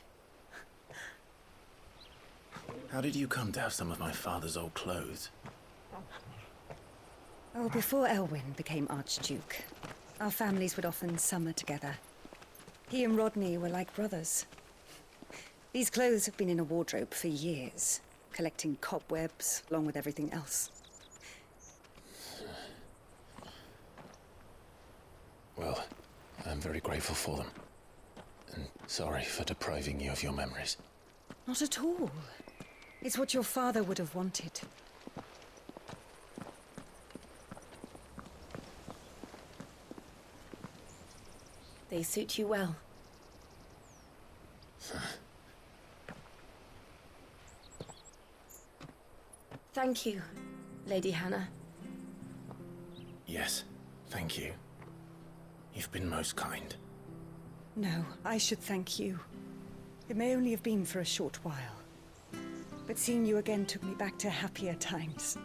How did you come to have some of my father's old clothes? Oh, before Elwyn became Archduke, our families would often summer together. He and Rodney were like brothers. These clothes have been in a wardrobe for years, collecting cobwebs along with everything else. Well, I'm very grateful for them. And sorry for depriving you of your memories. Not at all. It's what your father would have wanted. They suit you well. Thank you, Lady Hannah. Yes, thank you. You've been most kind. No, I should thank you. It may only have been for a short while, but seeing you again took me back to happier times.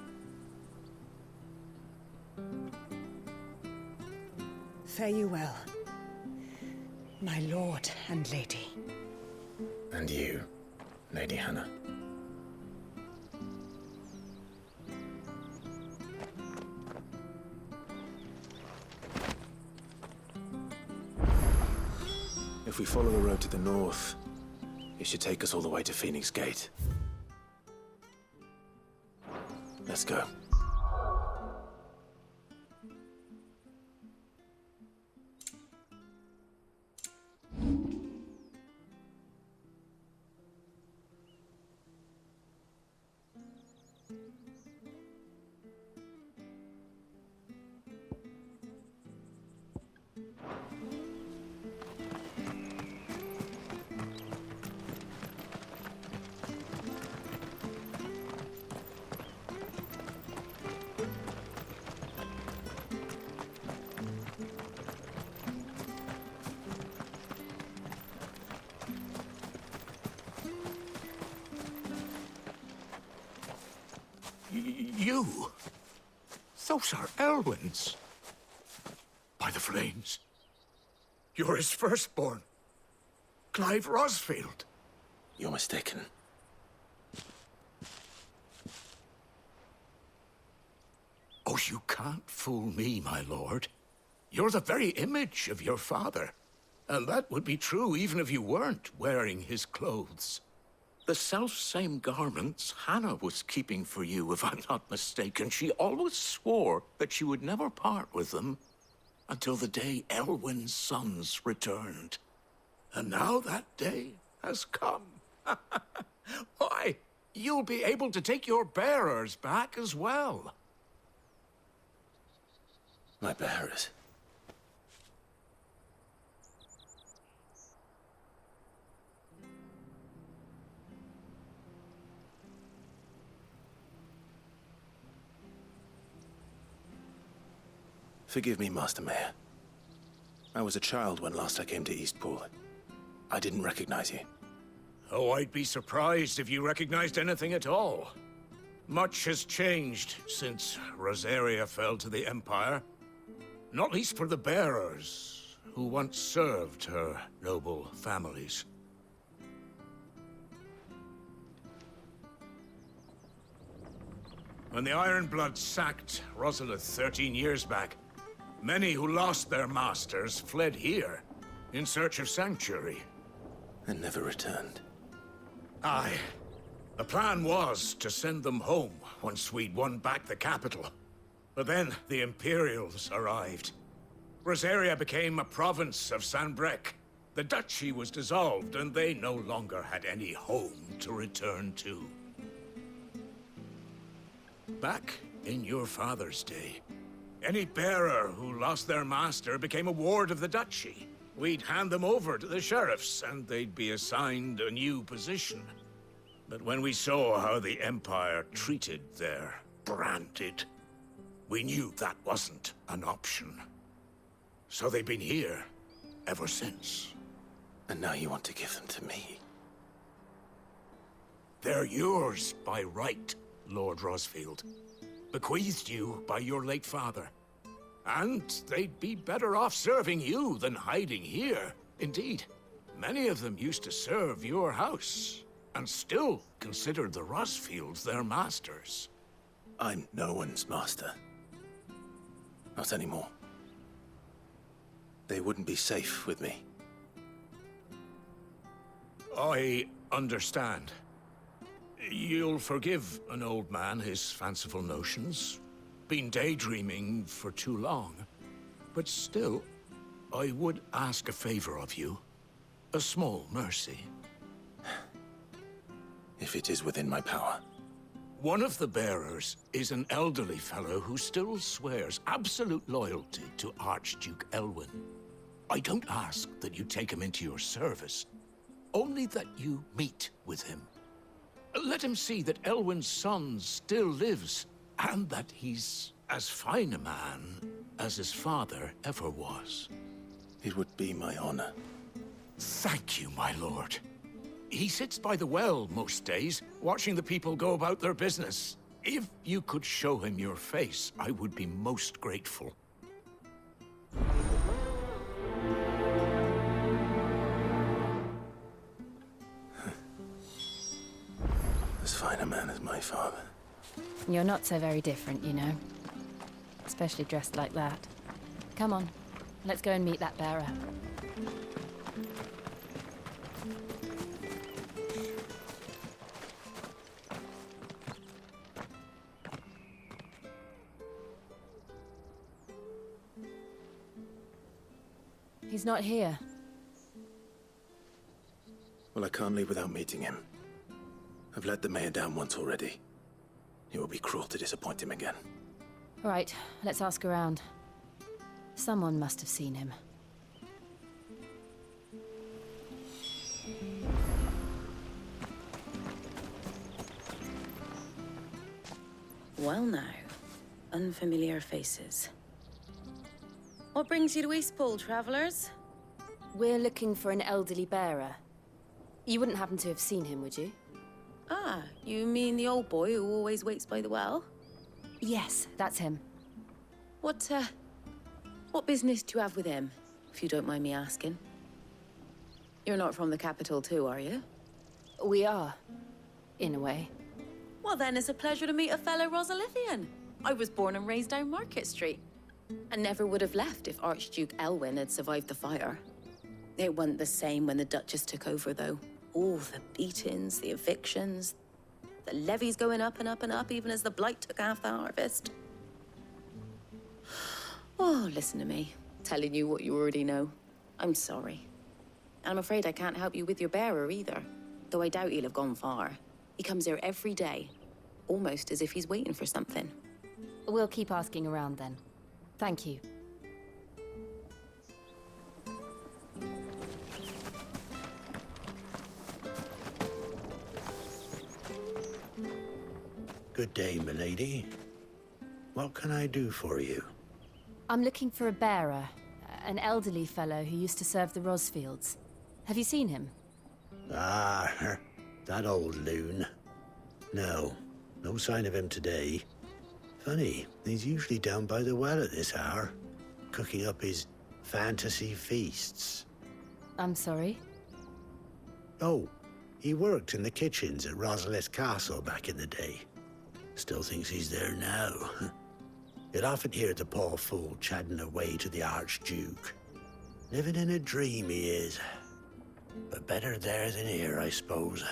Fare you well, my lord and lady. And you, Lady Hannah. If we follow the road to the north, it should take us all the way to Phoenix Gate. Let's go. You? Those are Elwyn's. By the flames. You're his firstborn. Clive Rosfield. You're mistaken. Oh, you can't fool me, my lord. You're the very image of your father. And that would be true even if you weren't wearing his clothes. The self-same garments Hannah was keeping for you, if I'm not mistaken. She always swore that she would never part with them until the day Elwyn's sons returned. And now that day has come. Why, you'll be able to take your bearers back as well. My bearers? Forgive me, Master Mayor. I was a child when last I came to Eastpool. I didn't recognize you. Oh, I'd be surprised if you recognized anything at all. Much has changed since Rosaria fell to the Empire. Not least for the bearers, who once served her noble families. When the Ironbloods sacked Rosalith 13 years back, many who lost their masters fled here in search of sanctuary. And never returned. Aye. The plan was to send them home once we'd won back the capital. But then the Imperials arrived. Rosaria became a province of Sanbreque. The duchy was dissolved, and they no longer had any home to return to. Back in your father's day, any bearer who lost their master became a ward of the duchy. We'd hand them over to the sheriffs, and they'd be assigned a new position. But when we saw how the Empire treated their branded, we knew that wasn't an option. So they've been here ever since. And now you want to give them to me? They're yours by right, Lord Rosfield. bequeathed you by your late father. And they'd be better off serving you than hiding here. Indeed, many of them used to serve your house, and still considered the Rosfields their masters. I'm no one's master. Not anymore. They wouldn't be safe with me. I understand. You'll forgive an old man his fanciful notions. Been daydreaming for too long. But still, I would ask a favor of you. A small mercy. If it is within my power. One of the bearers is an elderly fellow who still swears absolute loyalty to Archduke Elwyn. I don't ask that you take him into your service, only that you meet with him. Let him see that Elwyn's son still lives, and that he's as fine a man as his father ever was. It would be my honor. Thank you, my lord. He sits by the well most days, watching the people go about their business. If you could show him your face, I would be most grateful. As fine a man as my father. You're not so very different, you know. Especially dressed like that. Come on, let's go and meet that bearer. He's not here. Well, I can't leave without meeting him. I've let the mayor down once already. It would be cruel to disappoint him again. All right, let's ask around. Someone must have seen him. Well now, unfamiliar faces. What brings you to Eastpool, travelers? We're looking for an elderly bearer. You wouldn't happen to have seen him, would you? Ah, you mean the old boy who always waits by the well? Yes, that's him. What business do you have with him, if you don't mind me asking? You're not from the capital too, are you? We are, in a way. Well then, it's a pleasure to meet a fellow Rosalithian. I was born and raised down Market Street. And never would have left if Archduke Elwyn had survived the fire. It wasn't the same when the Duchess took over, though. All the beatings, the evictions, the levies going up and up and up, even as the blight took half the harvest. Oh, listen to me, telling you what you already know. I'm sorry. And I'm afraid I can't help you with your bearer either, though I doubt he'll have gone far. He comes here every day, almost as if he's waiting for something. We'll keep asking around then. Thank you. Good day, milady. What can I do for you? I'm looking for a bearer, an elderly fellow who used to serve the Rosfields. Have you seen him? Ah, that old loon. No sign of him today. Funny, he's usually down by the well at this hour, cooking up his fantasy feasts. I'm sorry? Oh, he worked in the kitchens at Rosalith Castle back in the day. Still thinks he's there now. You'd often hear the poor fool chatting away to the Archduke. Living in a dream he is. But better there than here, I suppose.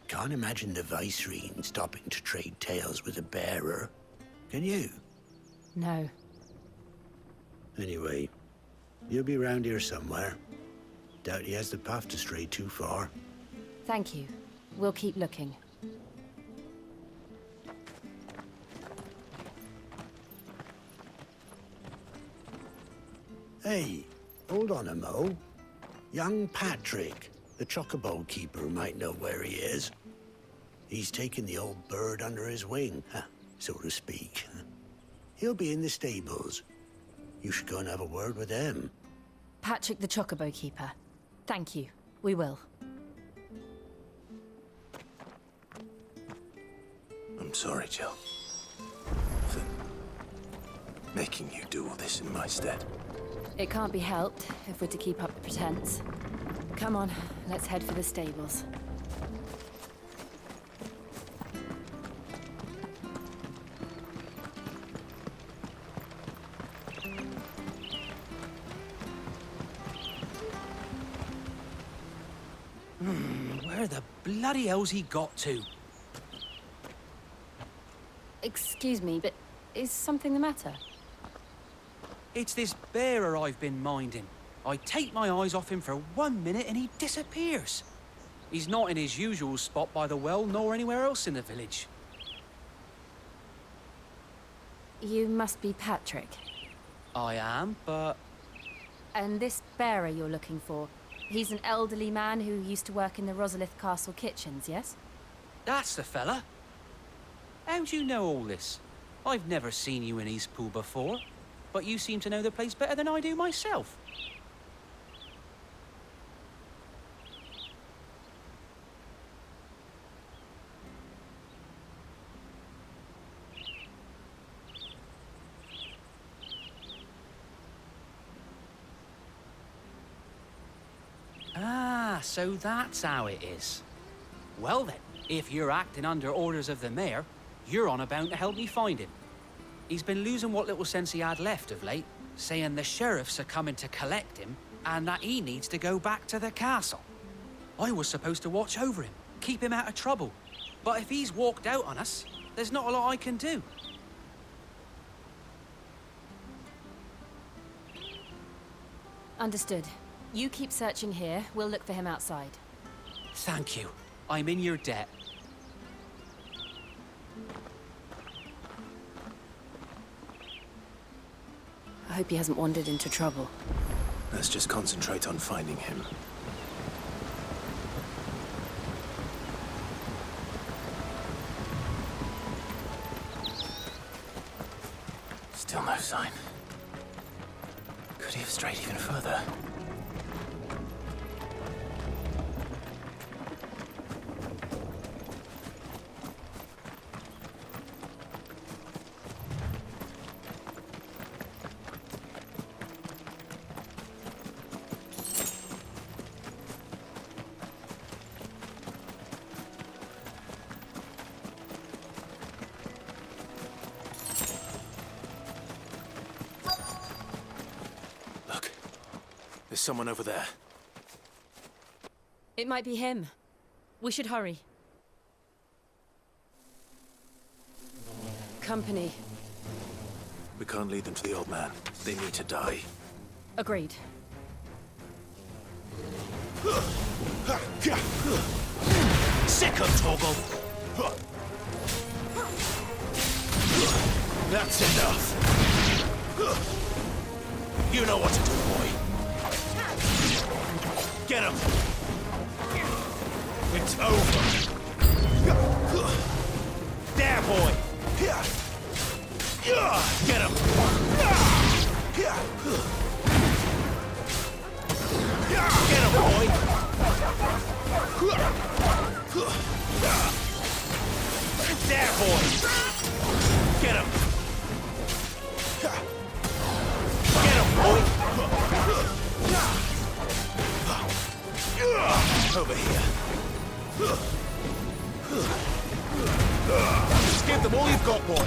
Can't imagine the Viceroy stopping to trade tales with a bearer. Can you? No. Anyway, you'll be round here somewhere. Doubt he has the path to stray too far. Thank you. We'll keep looking. Hey, hold on a mo. Young Patrick, the chocobo keeper, might know where he is. He's taken the old bird under his wing, so to speak. He'll be in the stables. You should go and have a word with him. Patrick the chocobo keeper. Thank you. We will. I'm sorry, Jill. making you do all this in my stead? It can't be helped if we're to keep up the pretense. Come on, let's head for the stables. Where the bloody hell's he got to? Excuse me, but is something the matter? It's this bearer I've been minding. I take my eyes off him for 1 minute and he disappears. He's not in his usual spot by the well, nor anywhere else in the village. You must be Patrick. I am, but... And this bearer you're looking for, he's an elderly man who used to work in the Rosalith Castle kitchens, yes? That's the fella. How do you know all this? I've never seen you in Eastpool before, but you seem to know the place better than I do myself. Ah, so that's how it is. Well then, if you're acting under orders of the mayor, you're on about to help me find him. He's been losing what little sense he had left of late, saying the sheriffs are coming to collect him and that he needs to go back to the castle. I was supposed to watch over him, keep him out of trouble. But if he's walked out on us, there's not a lot I can do. Understood. You keep searching here, we'll look for him outside. Thank you. I'm in your debt. I hope he hasn't wandered into trouble. Let's just concentrate on finding him. Still no sign. Could he have strayed even further? There's someone over there. It might be him. We should hurry. Company. We can't lead them to the old man. They need to die. Agreed. Sick of Toggle! That's enough. You know what to do, boy. Get him! It's over! There, boy! Get him! Get him, boy! There, boy! Get him! Get him, boy! Over here. Just give them all you've got, boy.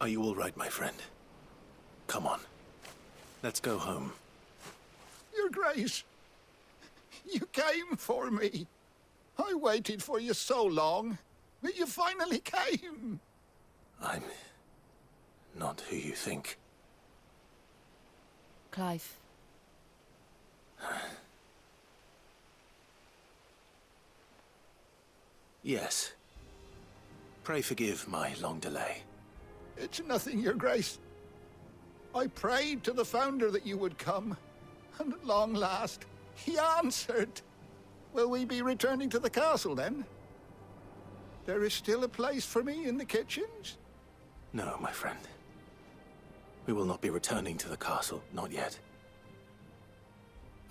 Are you all right, my friend? Come on. Let's go home. Your Grace, you came for me. I waited for you so long, but you finally came. I'm not who you think. Clive. Yes. Pray forgive my long delay. It's nothing, Your Grace. I prayed to the Founder that you would come, and at long last, he answered. Will we be returning to the castle, then? There is still a place for me in the kitchens? No, my friend. We will not be returning to the castle, not yet.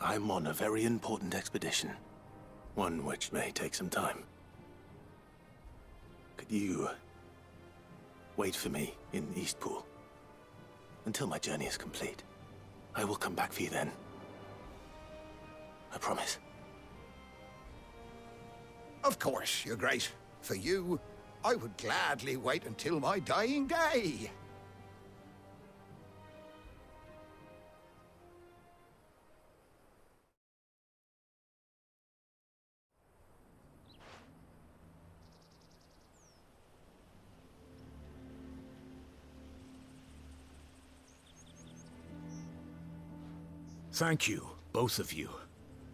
I'm on a very important expedition, one which may take some time. Could you wait for me in Eastpool until my journey is complete? I will come back for you then. I promise. Of course, Your Grace. For you, I would gladly wait until my dying day. Thank you, both of you.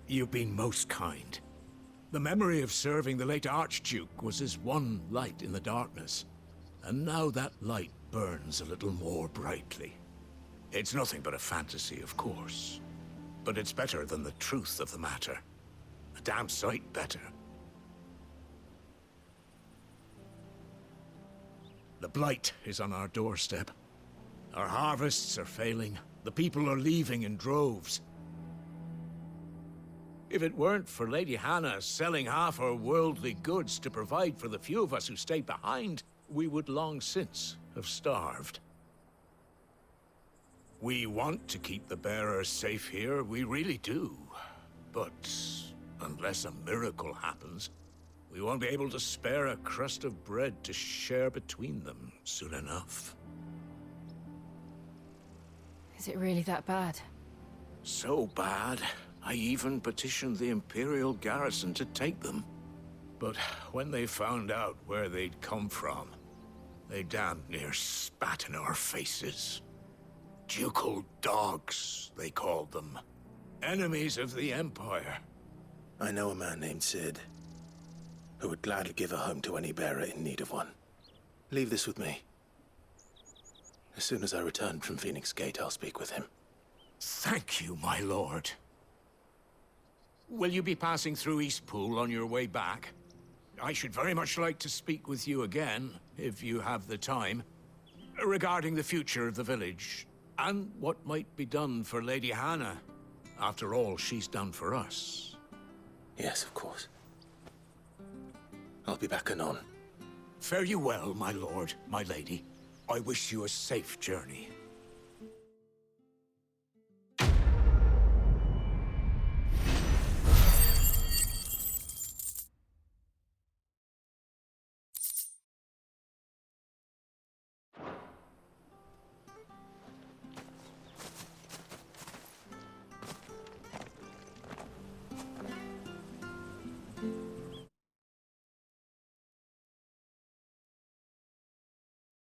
You've been most kind. The memory of serving the late Archduke was as one light in the darkness, and now that light burns a little more brightly. It's nothing but a fantasy, of course, but it's better than the truth of the matter. A damn sight better. The blight is on our doorstep. Our harvests are failing. The people are leaving in droves. If it weren't for Lady Hannah selling half her worldly goods to provide for the few of us who stayed behind, we would long since have starved. We want to keep the bearers safe here, we really do. But unless a miracle happens, we won't be able to spare a crust of bread to share between them soon enough. Is it really that bad? So bad, I even petitioned the Imperial garrison to take them. But when they found out where they'd come from, they damn near spat in our faces. Ducal dogs, they called them. Enemies of the Empire. I know a man named Sid, who would gladly give a home to any bearer in need of one. Leave this with me. As soon as I return from Phoenix Gate, I'll speak with him. Thank you, my lord. Will you be passing through Eastpool on your way back? I should very much like to speak with you again, if you have the time, regarding the future of the village, and what might be done for Lady Hannah, after all she's done for us. Yes, of course. I'll be back anon. Fare you well, my lord, my lady. I wish you a safe journey.